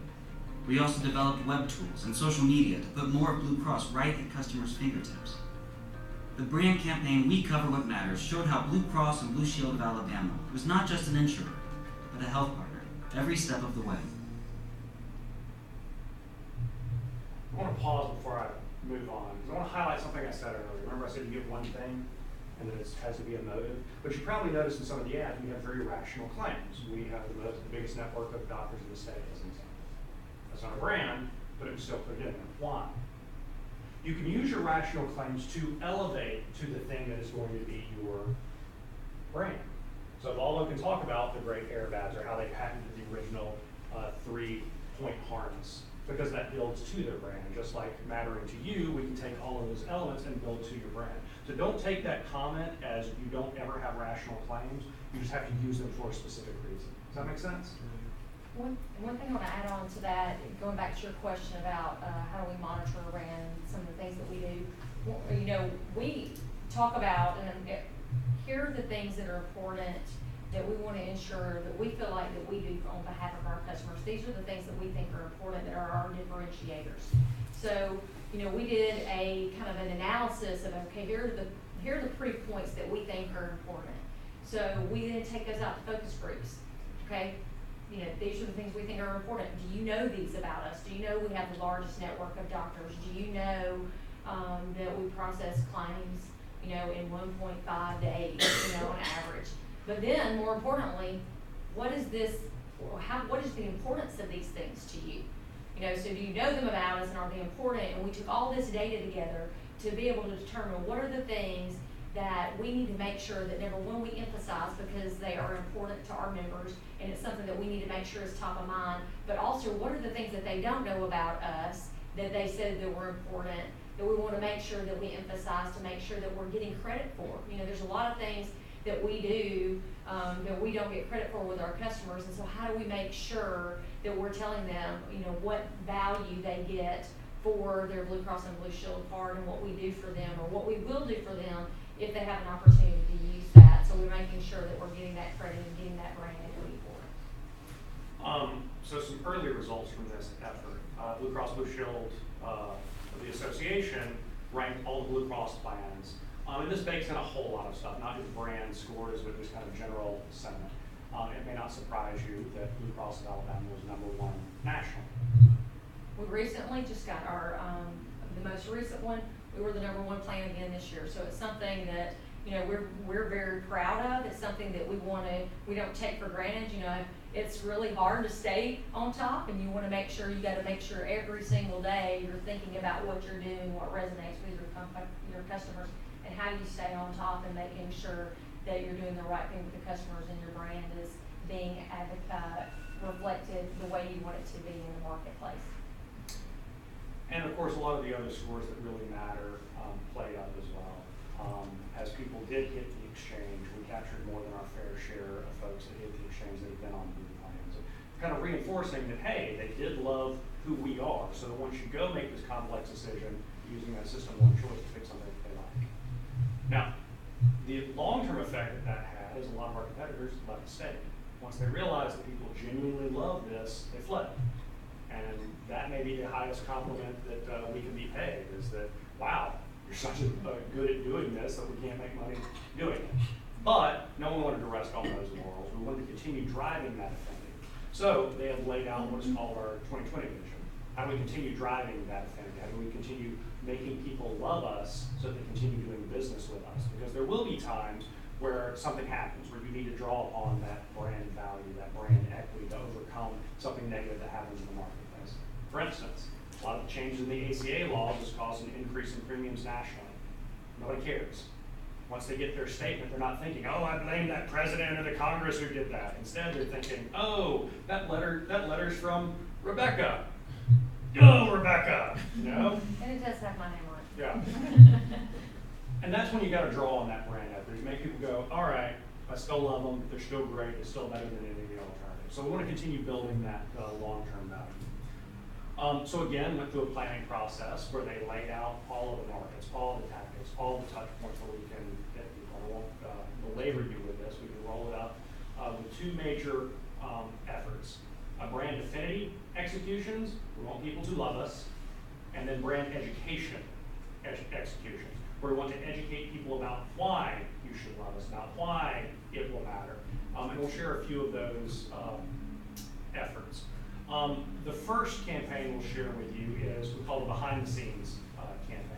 We also developed web tools and social media to put more of Blue Cross right at customers' fingertips. The brand campaign We Cover What Matters showed how Blue Cross and Blue Shield of Alabama was not just an insurer, but a health partner every step of the way. I want to pause before I move on, because I want to highlight something I said earlier. Remember I said you get one thing, and then it has to be a motive? But you probably noticed in some of the ads, we have very rational claims. We have the biggest network of doctors in the state, as an example. That's not a brand, but it was still put in there. Why? You can use your rational claims to elevate to the thing that is going to be your brand. So Volvo can talk about the great airbags or how they patented the original 3-point harness, because that builds to their brand. Just like mattering to you, we can take all of those elements and build to your brand. So don't take that comment as you don't ever have rational claims. You just have to use them for a specific reason. Does that make sense? One thing I want to add on to that, going back to your question about how do we monitor a brand, some of the things that we do. Well, you know, we talk about, and here are the things that are important that we want to ensure that we feel like that we do on behalf of our customers. These are the things that we think are important, that are our differentiators. So, you know, we did a kind of an analysis of, okay, here are the proof points that we think are important. So we then take those out to focus groups, okay? you know, these are the things we think are important. Do you know these about us? Do you know we have the largest network of doctors? Do you know that we process claims, you know, in 1.5 days, you know, on average? But then, more importantly, what is this, or what is the importance of these things to you? You know, so do you know them about us and are they important? And we took all this data together to be able to determine what are the things that we need to make sure that, number one, we emphasize because they are important to our members and it's something that we need to make sure is top of mind, but also what are the things that they don't know about us that they said that were important, that we want to make sure that we emphasize to make sure that we're getting credit for. You know, there's a lot of things that we do that we don't get credit for with our customers, and so how do we make sure that we're telling them, you know, what value they get for their Blue Cross and Blue Shield card and what we do for them or what we will do for them if they have an opportunity to use that. So we're making sure that we're getting that credit and getting that brand equity for it. So some early results from this effort. Blue Cross Blue Shield, the association, ranked all the Blue Cross plans. And this bakes in a whole lot of stuff, not just brand scores, but just kind of general sentiment. It may not surprise you that Blue Cross of Alabama was #1 nationally. We recently just got our, the most recent one, we were the #1 plan again this year. So it's something that, you know, we're very proud of. It's something that we don't take for granted. You know, it's really hard to stay on top, and you want to make sure, you got to make sure every single day you're thinking about what you're doing, what resonates with your customers, and how you stay on top and making sure that you're doing the right thing with the customers and your brand is being reflected the way you want it to be in the marketplace. And of course, a lot of the other scores that really matter played up as well. As people did hit the exchange, we captured more than our fair share of folks that hit the exchange that have been on Blue plans. Kind of reinforcing that, hey, they did love who we are, so that once you go make this complex decision using that system one choice to pick something that they like. Now, the long-term effect that had is a lot of our competitors left the state. Once they realized that people genuinely love this, they fled. And that may be the highest compliment that we can be paid, is that, wow, you're such good at doing this that we can't make money doing it. But no one wanted to rest on those laurels. We wanted to continue driving that affinity. So they have laid out what is called our 2020 vision. How do we continue driving that affinity? How do we continue making people love us so that they continue doing business with us? Because there will be times where something happens, where you need to draw upon that brand value, that brand equity to overcome something negative that happens in the marketplace. For instance, a lot of the changes in the ACA law has caused an increase in premiums nationally. Nobody cares. Once they get their statement, they're not thinking, oh, I blame that president or the Congress who did that. Instead, they're thinking, oh, that letter's from Rebekah. Go, Rebekah! You know? And it does have my name on it. Yeah. And that's when you got to draw on that brand equity. Make people go, all right, I still love them. They're still great. They're still better than any of the alternatives. So we want to continue building that long-term value. So again, went through a planning process where they laid out all of the markets, all of the tactics, all of the touch points where we can get people. I won't belabor you with this. We can roll it up with two major efforts. Brand affinity executions, we want people to love us, and then brand education executions, where we want to educate people about why you should love us, about why it will matter. And we'll share a few of those efforts. The first campaign we'll share with you is we call the behind the scenes campaign.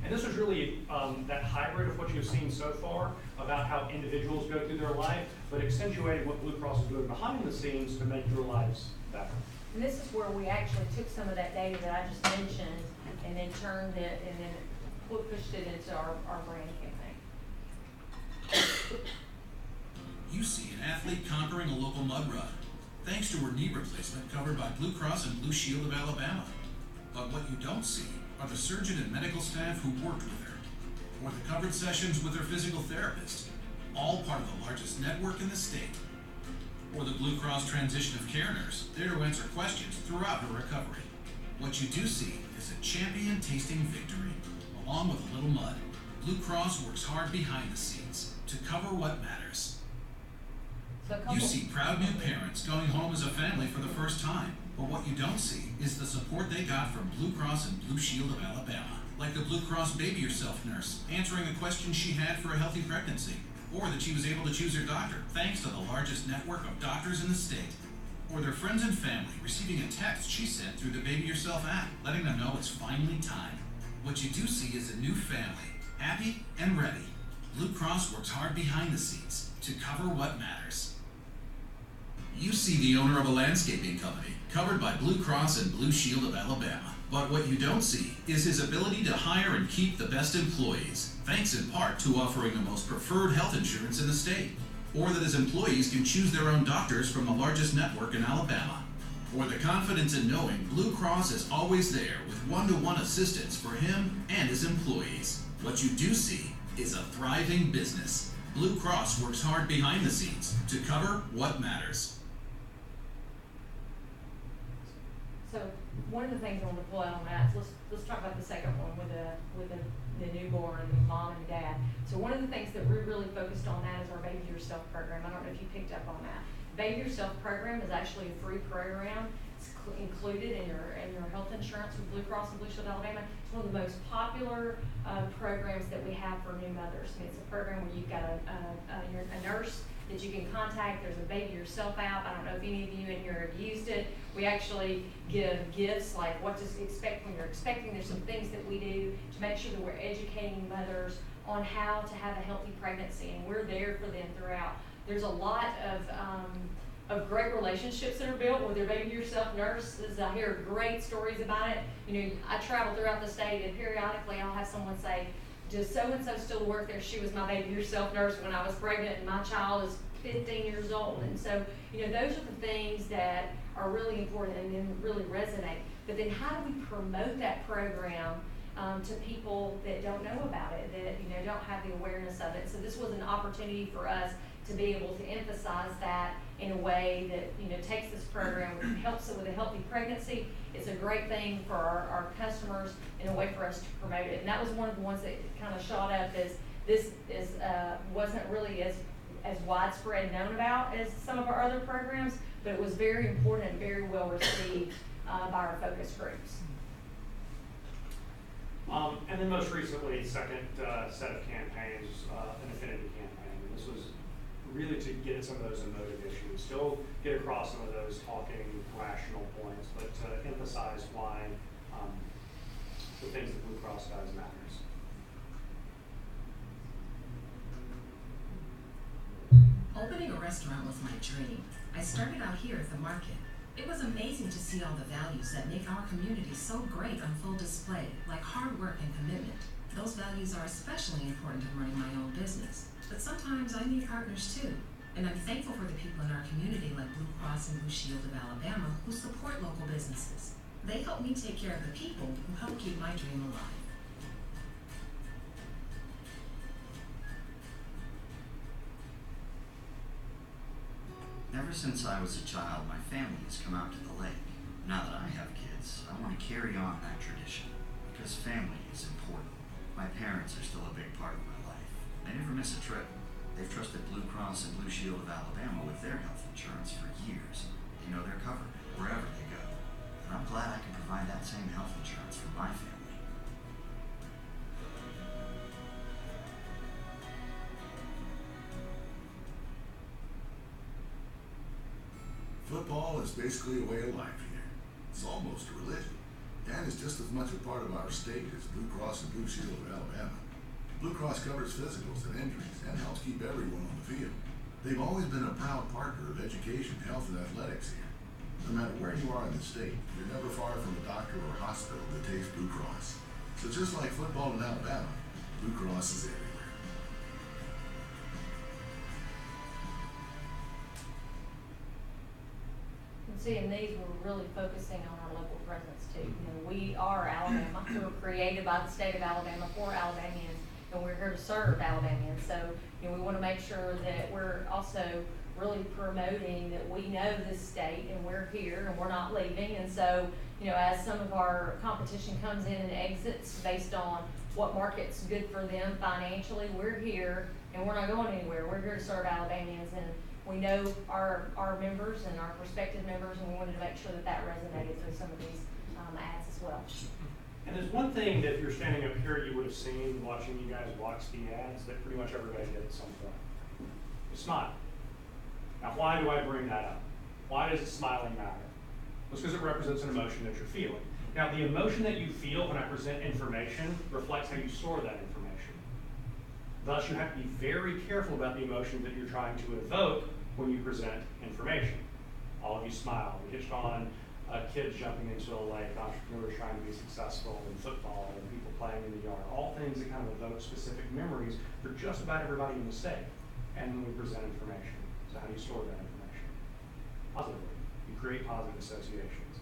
And this was really that hybrid of what you've seen so far about how individuals go through their life, but accentuating what Blue Cross is doing behind the scenes to make their lives better. And this is where we actually took some of that data that I just mentioned and then turned it and then pushed it into our brand campaign. You see an athlete conquering a local mud run, thanks to her knee replacement covered by Blue Cross and Blue Shield of Alabama. But what you don't see are the surgeon and medical staff who worked with her, or the covered sessions with her physical therapist, all part of the largest network in the state. Or the Blue Cross transition of care nurse, there to answer questions throughout her recovery. What you do see is a champion tasting victory. Along with a little mud, Blue Cross works hard behind the scenes to cover what matters. You see proud new parents going home as a family for the first time, but what you don't see is the support they got from Blue Cross and Blue Shield of Alabama, like the Blue Cross Baby Yourself nurse answering a question she had for a healthy pregnancy, or that she was able to choose her doctor thanks to the largest network of doctors in the state. or their friends and family receiving a text she sent through the Baby Yourself app, letting them know it's finally time. What you do see is a new family, happy and ready. Blue Cross works hard behind the scenes to cover what matters. You see the owner of a landscaping company covered by Blue Cross and Blue Shield of Alabama. But what you don't see is his ability to hire and keep the best employees, thanks in part to offering the most preferred health insurance in the state. Or that his employees can choose their own doctors from the largest network in Alabama. Or the confidence in knowing Blue Cross is always there with one-to-one assistance for him and his employees. What you do see is a thriving business. Blue Cross works hard behind the scenes to cover what matters. So one of the things I want to pull out on that, so let's talk about the second one with the newborn and the mom and dad. So one of the things that we're really focused on that is our Baby Yourself program. I don't know if you picked up on that. Baby Yourself program is actually a free program. It's included in your health insurance with Blue Cross and Blue Shield of Alabama. It's one of the most popular programs that we have for new mothers. I mean, it's a program where you've got a nurse that you can contact. There's a Baby Yourself app. I don't know if any of you in here have used it. We actually give gifts like what to expect when you're expecting. There's some things that we do to make sure that we're educating mothers on how to have a healthy pregnancy, and we're there for them throughout. There's a lot of great relationships that are built with their Baby Yourself nurses. I hear great stories about it. You know, I travel throughout the state, and periodically I'll have someone say, does so-and-so still work there? She was my Baby Yourself nurse when I was pregnant, and my child is 15 years old. And so, you know, those are the things that are really important and then really resonate. But then how do we promote that program to people that don't know about it, that, you know, don't have the awareness of it? So this was an opportunity for us to be able to emphasize that in a way that, you know, takes this program, helps it with a healthy pregnancy. It's a great thing for our customers and a way for us to promote it. And that was one of the ones that kind of shot up as this wasn't really as widespread known about as some of our other programs, but it was very important and very well received by our focus groups. And then most recently, second set of campaigns, an affinity campaign. And this was really to get at some of those emotive issues, still get across some of those talking rational points, but to emphasize why the things that Blue Cross does matters. Opening a restaurant was my dream. I started out here at the market. It was amazing to see all the values that make our community so great on full display, like hard work and commitment. Those values are especially important to running my own business. But sometimes I need partners too. And I'm thankful for the people in our community like Blue Cross and Blue Shield of Alabama who support local businesses. They help me take care of the people who help keep my dream alive. Ever since I was a child, my family has come out to the lake. Now that I have kids, I want to carry on that tradition, because family is important. My parents are still a big part of my life. They never miss a trip. They've trusted Blue Cross and Blue Shield of Alabama with their health insurance for years. They know they're covered wherever they go. And I'm glad I can provide that same health insurance for my family. Football is basically a way of life here. It's almost a religion. And it's just as much a part of our state as Blue Cross and Blue Shield of Alabama. Blue Cross covers physicals and injuries and helps keep everyone on the field. They've always been a proud partner of education, health, and athletics here. No matter where you are in the state, you're never far from a doctor or hospital that takes Blue Cross. So just like football in Alabama, Blue Cross is everywhere. See, in these, we're really focusing on our local presence too. You know, we are Alabama. We were created by the state of Alabama for Alabamians, and we're here to serve Alabamians. So, you know, we want to make sure that we're also really promoting that we know this state and we're here and we're not leaving. And so, you know, as some of our competition comes in and exits based on what market's good for them financially, we're here and we're not going anywhere. We're here to serve Alabamians, and we know our members and our prospective members, and we wanted to make sure that that resonated through some of these ads as well. And there's one thing that if you're standing up here, you would have seen watching you guys watch the ads that pretty much everybody did at some point. Smile. Now, why do I bring that up? Why does smiling matter? It's because it represents an emotion that you're feeling. Now, the emotion that you feel when I present information reflects how you store that information. Thus, you have to be very careful about the emotion that you're trying to evoke when you present information. All of you smile. We hitched on kids jumping into a lake, entrepreneurs trying to be successful in football, and people playing in the yard. All things that kind of evoke specific memories for just about everybody in the state. And when we present information. So how do you store that information? Positively. You create positive associations.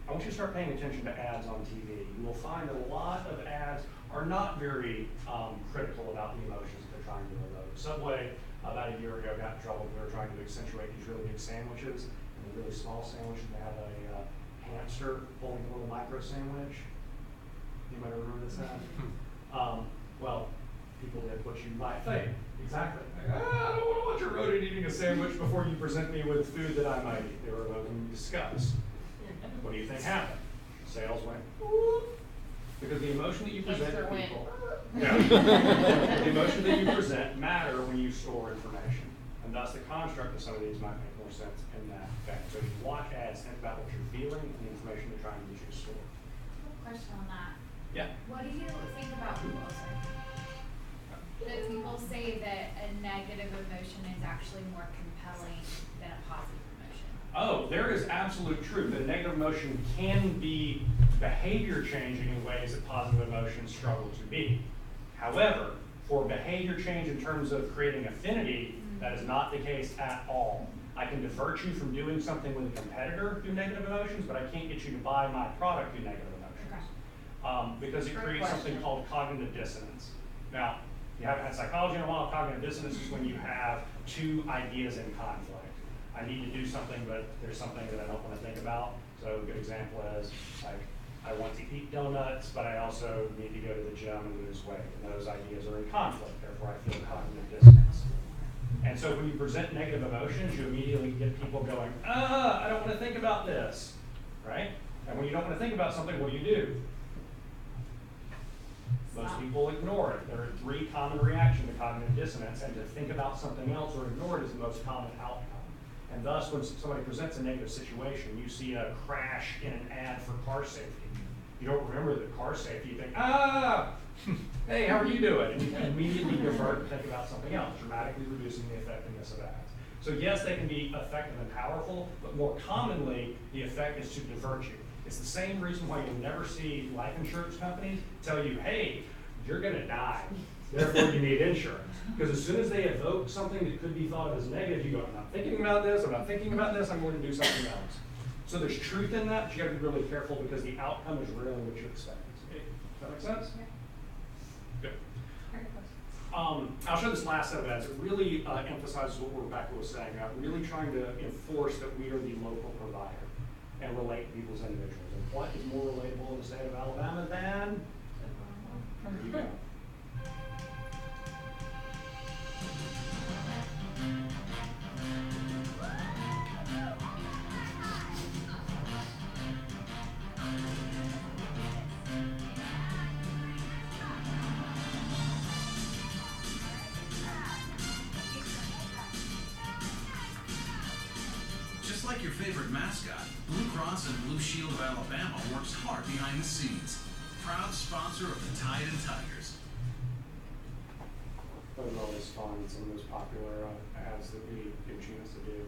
I want you to start paying attention to ads on TV. You will find that a lot of ads are not very critical about the emotions that they're trying to evoke. Subway, about a year ago, got in trouble. They were trying to accentuate these really big sandwiches and a really small sandwich, and they have a hamster holding a little micro sandwich. Anybody remember this ad? Well, people did what you might think. Exactly. I don't want to watch a rodent eating a sandwich before you present me with food that I might eat. They were evoking disgust. What do you think happened? Sales went, because the emotion that you present to people, the emotion that you present matter when you store information. And thus the construct of some of these might make more sense in that fact. So if you watch ads, think about what you're feeling and the information they're trying to get you to store. Question on that. Yeah. What do you think about people that people say that a negative emotion is actually more compelling than a positive emotion? Oh, there is absolute truth that negative emotion can be behavior changing in ways that positive emotions struggle to be. However, for behavior change in terms of creating affinity, that is not the case at all. I can divert you from doing something with a competitor through negative emotions, but I can't get you to buy my product through negative emotions. Because it creates something called cognitive dissonance. Now, you haven't had psychology in a while. Cognitive dissonance is when you have two ideas in conflict. I need to do something, but there's something that I don't want to think about. So a good example is, like, I want to eat donuts, but I also need to go to the gym and lose weight. And those ideas are in conflict, therefore I feel cognitive dissonance. And so when you present negative emotions, you immediately get people going, I don't want to think about this, right? And when you don't want to think about something, what do? Most people ignore it. There are 3 common reactions to cognitive dissonance, and to think about something else or ignore it is the most common outcome. And thus, when somebody presents a negative situation, you see a crash in an ad for car safety. You don't remember the car safety, you think, hey, how are you doing? And you can immediately divert and think about something else, dramatically reducing the effectiveness of ads. So yes, they can be effective and powerful, but more commonly, the effect is to divert you. It's the same reason why you'll never see life insurance companies tell you, hey, you're gonna die, therefore you need insurance. Because as soon as they evoke something that could be thought of as negative, you go, I'm not thinking about this, I'm not thinking about this, I'm going to do something else. So there's truth in that, but you gotta be really careful because the outcome is rarely what you expect it to be. Does that make sense? Yeah. Good. I'll show this last set of ads. It really emphasizes what Rebekah was saying about really trying to enforce that we are the local provider and relate to people as individuals. And what is more relatable in the state of Alabama than? There you go. Just like your favorite mascot, Blue Cross and Blue Shield of Alabama works hard behind the scenes. Proud sponsor of the Tide and Tigers. Those are always fun, some of those popular ads that we get a chance to do.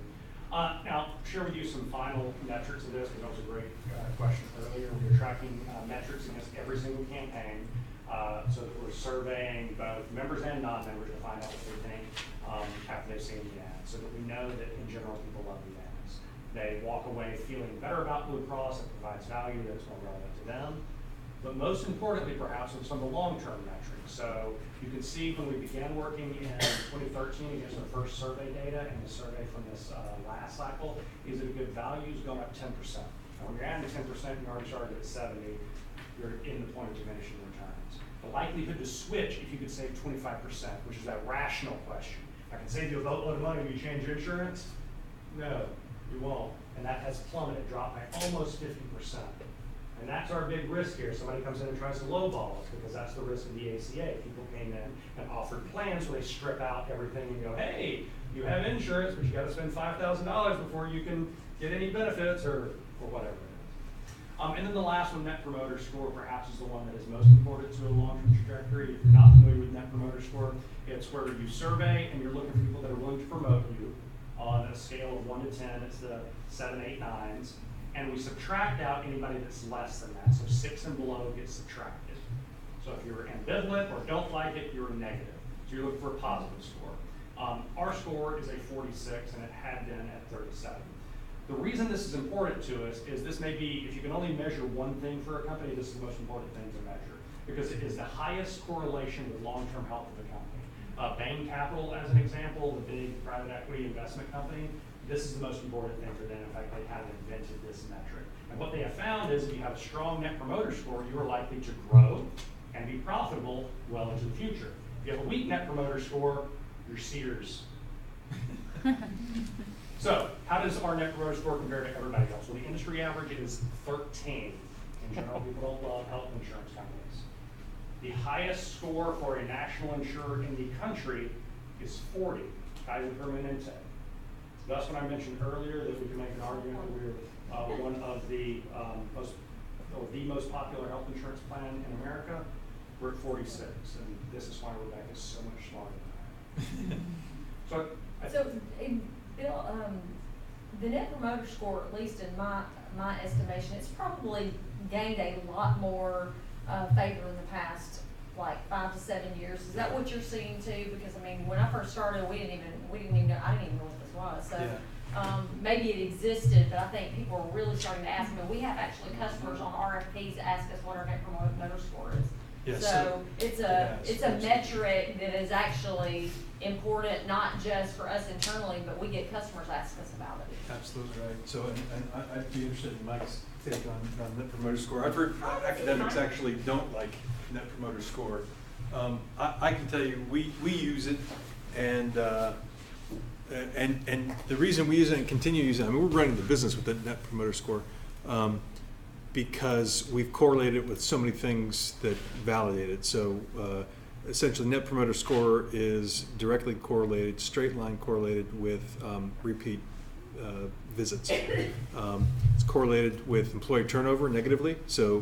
Now, share with you some final metrics of this, because that was a great question earlier. We're tracking metrics against every single campaign, so that we're surveying both members and non-members to find out what they think after they've seen the ad, so that we know that in general people love the ads. They walk away feeling better about Blue Cross, it provides value that's more relevant to them. But most importantly, perhaps, are some of the long-term metrics. So you can see when we began working in 2013 against our first survey data, and the survey from this last cycle, is that a good value is going up 10%. Now, when you're adding 10%, you already started at 70, you're in the point of diminishing returns. The likelihood to switch, if you could save 25%, which is that rational question. I can save you a boatload of money when you change your insurance. No, you won't. And that has plummeted, dropped by almost 50%. And And that's our big risk here. Somebody comes in and tries to lowball us because that's the risk of the ACA. People came in and offered plans where they strip out everything and go, hey, you have insurance, but you got to spend $5,000 before you can get any benefits or whatever it is. And then the last one, Net Promoter Score, perhaps is the one that is most important to a long-term trajectory. If you're not familiar with Net Promoter Score, it's where you survey and you're looking for people that are willing to promote you on a scale of 1 to 10. It's the 7, 8, 9s. And we subtract out anybody that's less than that. So 6 and below gets subtracted. So if you're ambivalent or don't like it, you're negative. So you're looking for a positive score. Our score is a 46 and it had been at 37. The reason this is important to us is this may be, if you can only measure one thing for a company, this is the most important thing to measure because it is the highest correlation with long-term health of the company. Bain Capital, as an example, the big private equity investment company, this is the most important thing for them. In fact, they kind of invented this metric. And what they have found is if you have a strong Net Promoter Score, you are likely to grow and be profitable well into the future. If you have a weak Net Promoter Score, you're Sears. So, how does our Net Promoter Score compare to everybody else? Well, the industry average is 13. In general, people don't love health insurance companies. The highest score for a national insurer in the country is 40, Kaiser Permanente. Thus, when I mentioned earlier that we can make an argument that we're one of the most popular health insurance plan in America, we're at 46, and this is why Rebekah is so much smarter than I am. So, Bill, the Net Promoter Score, at least in my estimation, it's probably gained a lot more favor in the past, like 5 to 7 years. Is that what you're seeing too? Because I mean, when I first started, I didn't even know what this was. So maybe it existed, but I think people are really starting to ask me. We have actually customers on RFPs that ask us what our Net Promoter Score is. Yes. So it's a metric that is actually important, not just for us internally, but we get customers ask us about it. Absolutely right. So, and I'd be interested in Mike's take on Net Promoter Score. I've heard academics actually don't like Net Promoter Score. I can tell you, we use it, and the reason we use it and continue using it, I mean, we're running the business with the Net Promoter Score. Because we've correlated it with so many things that validate it. So essentially Net Promoter Score is directly correlated, straight line correlated with repeat visits. It's correlated with employee turnover negatively. So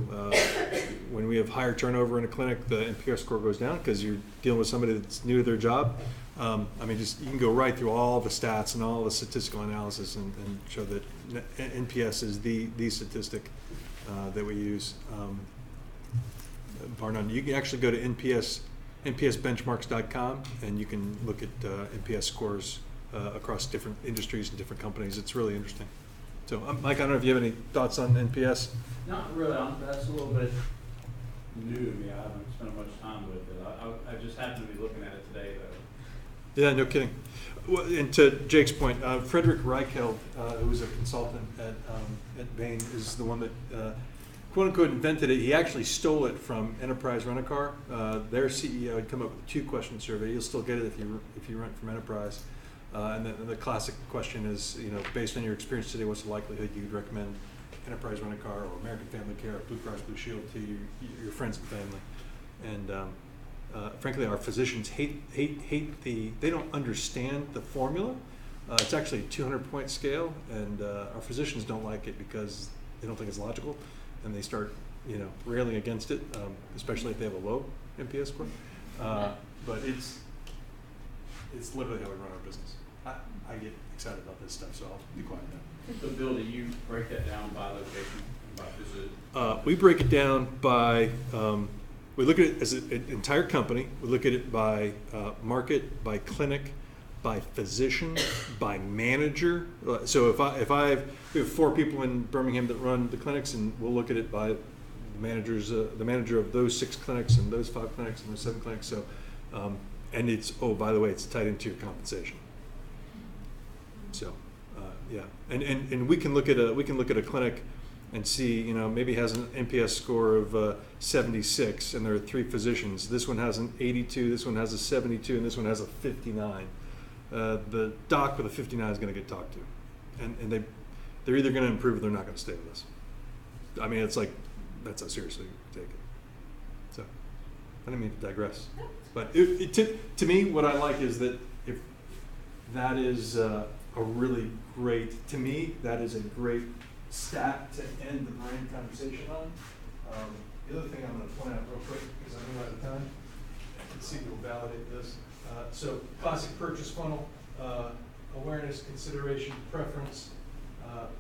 when we have higher turnover in a clinic, the NPS score goes down because you're dealing with somebody that's new to their job. I mean, just you can go right through all the stats and all the statistical analysis and show that NPS is the statistic that we use, bar none. You can actually go to npsbenchmarks.com and you can look at NPS scores across different industries and different companies. It's really interesting. So, Mike, I don't know if you have any thoughts on NPS? Not really. That's a little bit new to me. I haven't spent much time with it. I just happened to be looking at it today, though. Yeah, no kidding. Well, and to Jake's point, Frederick Reichheld, who's a consultant at Bain, is the one that quote unquote invented it. He actually stole it from Enterprise Rent-A-Car. Their CEO had come up with a 2-question survey. You'll still get it if you rent from Enterprise. And the classic question is, you know, based on your experience today, what's the likelihood you'd recommend Enterprise Rent-A-Car or American Family Care or Blue Cross Blue Shield to your friends and family? And frankly, our physicians hate they don't understand the formula. It's actually a 200-point scale, and our physicians don't like it because they don't think it's logical, and they start, you know, railing against it, especially if they have a low NPS score. But it's literally how we run our business. I get excited about this stuff, so I'll be quiet now. So, Bill, do you break that down by location, by visit? We break it down by. We look at it as an entire company. We look at it by market, by clinic, by physician, by manager. So we have 4 people in Birmingham that run the clinics, and we'll look at it by the managers, the manager of those 6 clinics and those 5 clinics and those 7 clinics. So, and it's by the way, it's tied into your compensation. So, yeah, and we can look at a clinic and see, you know, maybe has an NPS score of 76, and there are 3 physicians. This one has an 82, this one has a 72, and this one has a 59. The doc with a 59 is going to get talked to, and they're either going to improve or they're not going to stay with us. I mean, it's like that's how seriously we take it. So, I didn't mean to digress. But to me, what I like is that if that is a really great, to me, that is a great stat to end the brand conversation on. The other thing I'm going to point out real quick, because I'm out of time, let's see if you'll validate this. So classic purchase funnel, awareness, consideration, preference,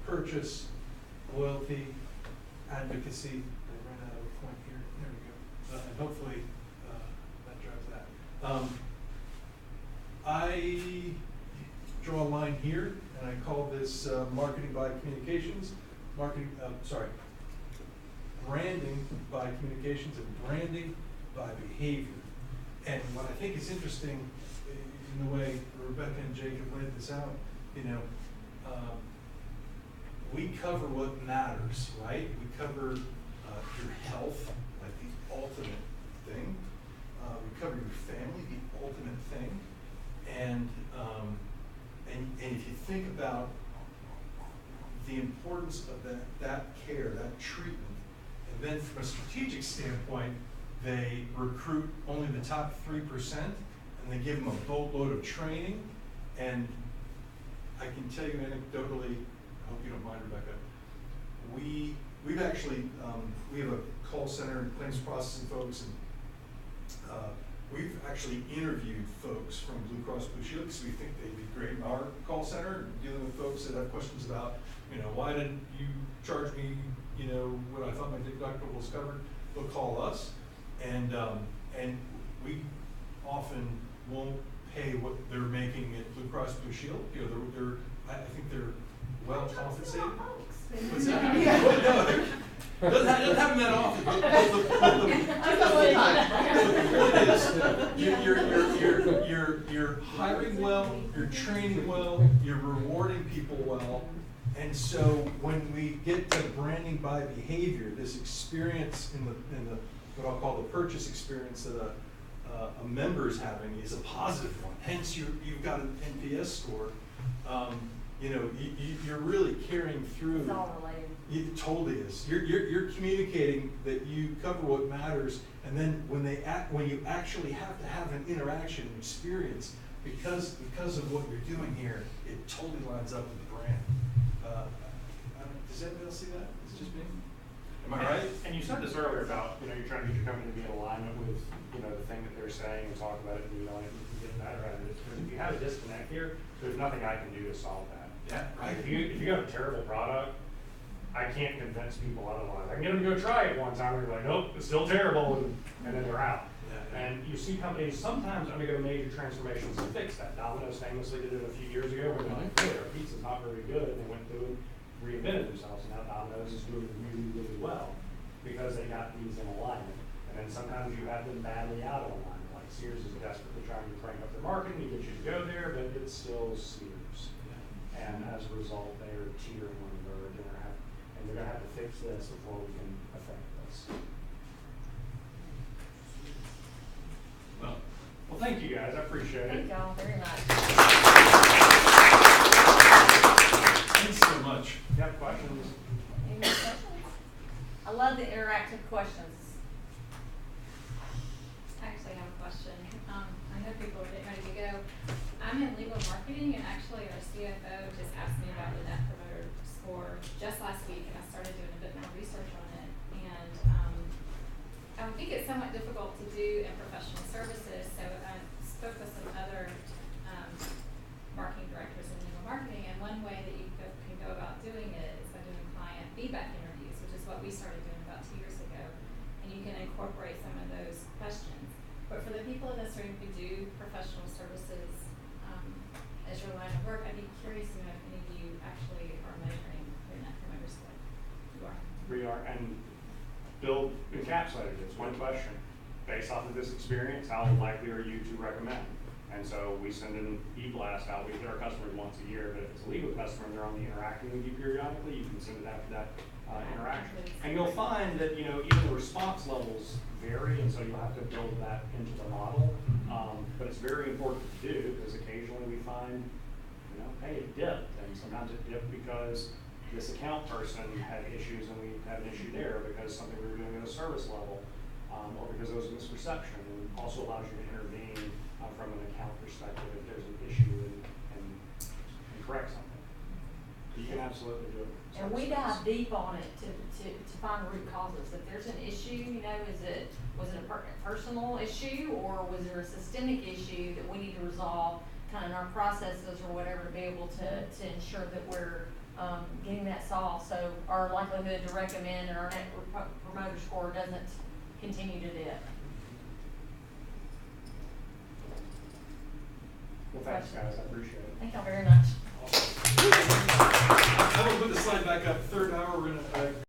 purchase, loyalty, advocacy. I ran out of a point here. There we go. And hopefully that drives that. I draw a line here, and I call this marketing by communications. Branding by communications and branding by behavior. And what I think is interesting in the way Rebekah and Jacob laid this out, we cover what matters, right? We cover your health, like the ultimate thing. We cover your family, the ultimate thing. And if you think about the importance of that care, that treatment, and then from a strategic standpoint, they recruit only the top 3%, and they give them a boatload of training. And I can tell you anecdotally, I hope you don't mind, Rebekah, we've actually, we have a call center and claims processing folks, and we've actually interviewed folks from Blue Cross Blue Shield because we think they'd be great in our call center, dealing with folks that have questions about, why didn't you charge me, what I thought my deductible was covered. They'll call us, and we often won't pay what they're making at Blue Cross Blue Shield. I think they're well compensated. What's that? Yeah. No, doesn't happen that often. The point is, you're hiring well, you're training well, you're rewarding people well, and so when we get to branding by behavior, this experience in the what I'll call the purchase experience that a member is having is a positive one. Hence, you've got an NPS score. You're really carrying through. It's all related. It totally is. You're communicating that you cover what matters, and then when you actually have to have an interaction, an experience, because of what you're doing here, it totally lines up with the brand. Does anybody else see that? It's just me. Am I right? And you said this earlier about you're trying to get your company to be in alignment with the thing that they're saying and talk about it and do it and get better at it. Because if you have a disconnect here, there's nothing I can do to solve that. Yeah, right. If you have a terrible product, I can't convince people otherwise. I can get them to go try it one time and they're like, nope, it's still terrible, and then they're out. Yeah. And you see companies sometimes undergo major transformations to fix that. Domino's famously did it a few years ago where they're like, hey, our pizza's not very good, and they went through and reinvented themselves, and now Domino's is doing really, really well because they got these in alignment. And then sometimes you have them badly out of alignment, like Sears is desperately trying to crank up their marketing to get you to go there, but it's still Sears. Yeah. And as a result, they're teetering on the verge, and they're going to have to fix this before we can affect this. Well, thank you guys. I appreciate it. Thank y'all very much. Thanks so much. You have questions? Any more questions? I love the interactive questions. I actually have a question. I know people are getting ready to go. I'm in legal marketing, and actually our CFO just asked me about the Net Promoter Score just last week, and I started doing a bit more research on it. And I think it's somewhat difficult to do in professional services, so I spoke with some other marketing directors in legal marketing, and one way that you can go about doing it is by doing client feedback interviews, which is what we started doing about 2 years ago. And you can incorporate some of those questions. But for the people in this room who do professional services as your line of work, I'd be curious to know if any of you actually are measuring your Net Promoter Score. You are? We are, and Bill encapsulated this. One question. Based off of this experience, how likely are you to recommend? And so we send an e-blast out. We hit our customers once a year, but if it's a legal customer and they're only interacting with you periodically, you can send it after that interaction. And you'll find that even the response levels vary, and so you'll have to build that into the model. But it's very important to do because occasionally we find, hey, it dipped, and sometimes it dipped because this account person had issues and we had an issue there because something we were service level, or because there was a misperception, and also allows you to intervene from an account perspective if there's an issue and correct something. You can absolutely do it. And we dive deep on it to find root causes. If there's an issue, was it a personal issue, or was there a systemic issue that we need to resolve kind of in our processes or whatever to be able to ensure that we're getting that solved, so our likelihood to recommend and our net promoter score doesn't continue to dip. Well, thanks guys, I appreciate it. Thank y'all very much. I'm gonna put the slide back up. Third hour, we're gonna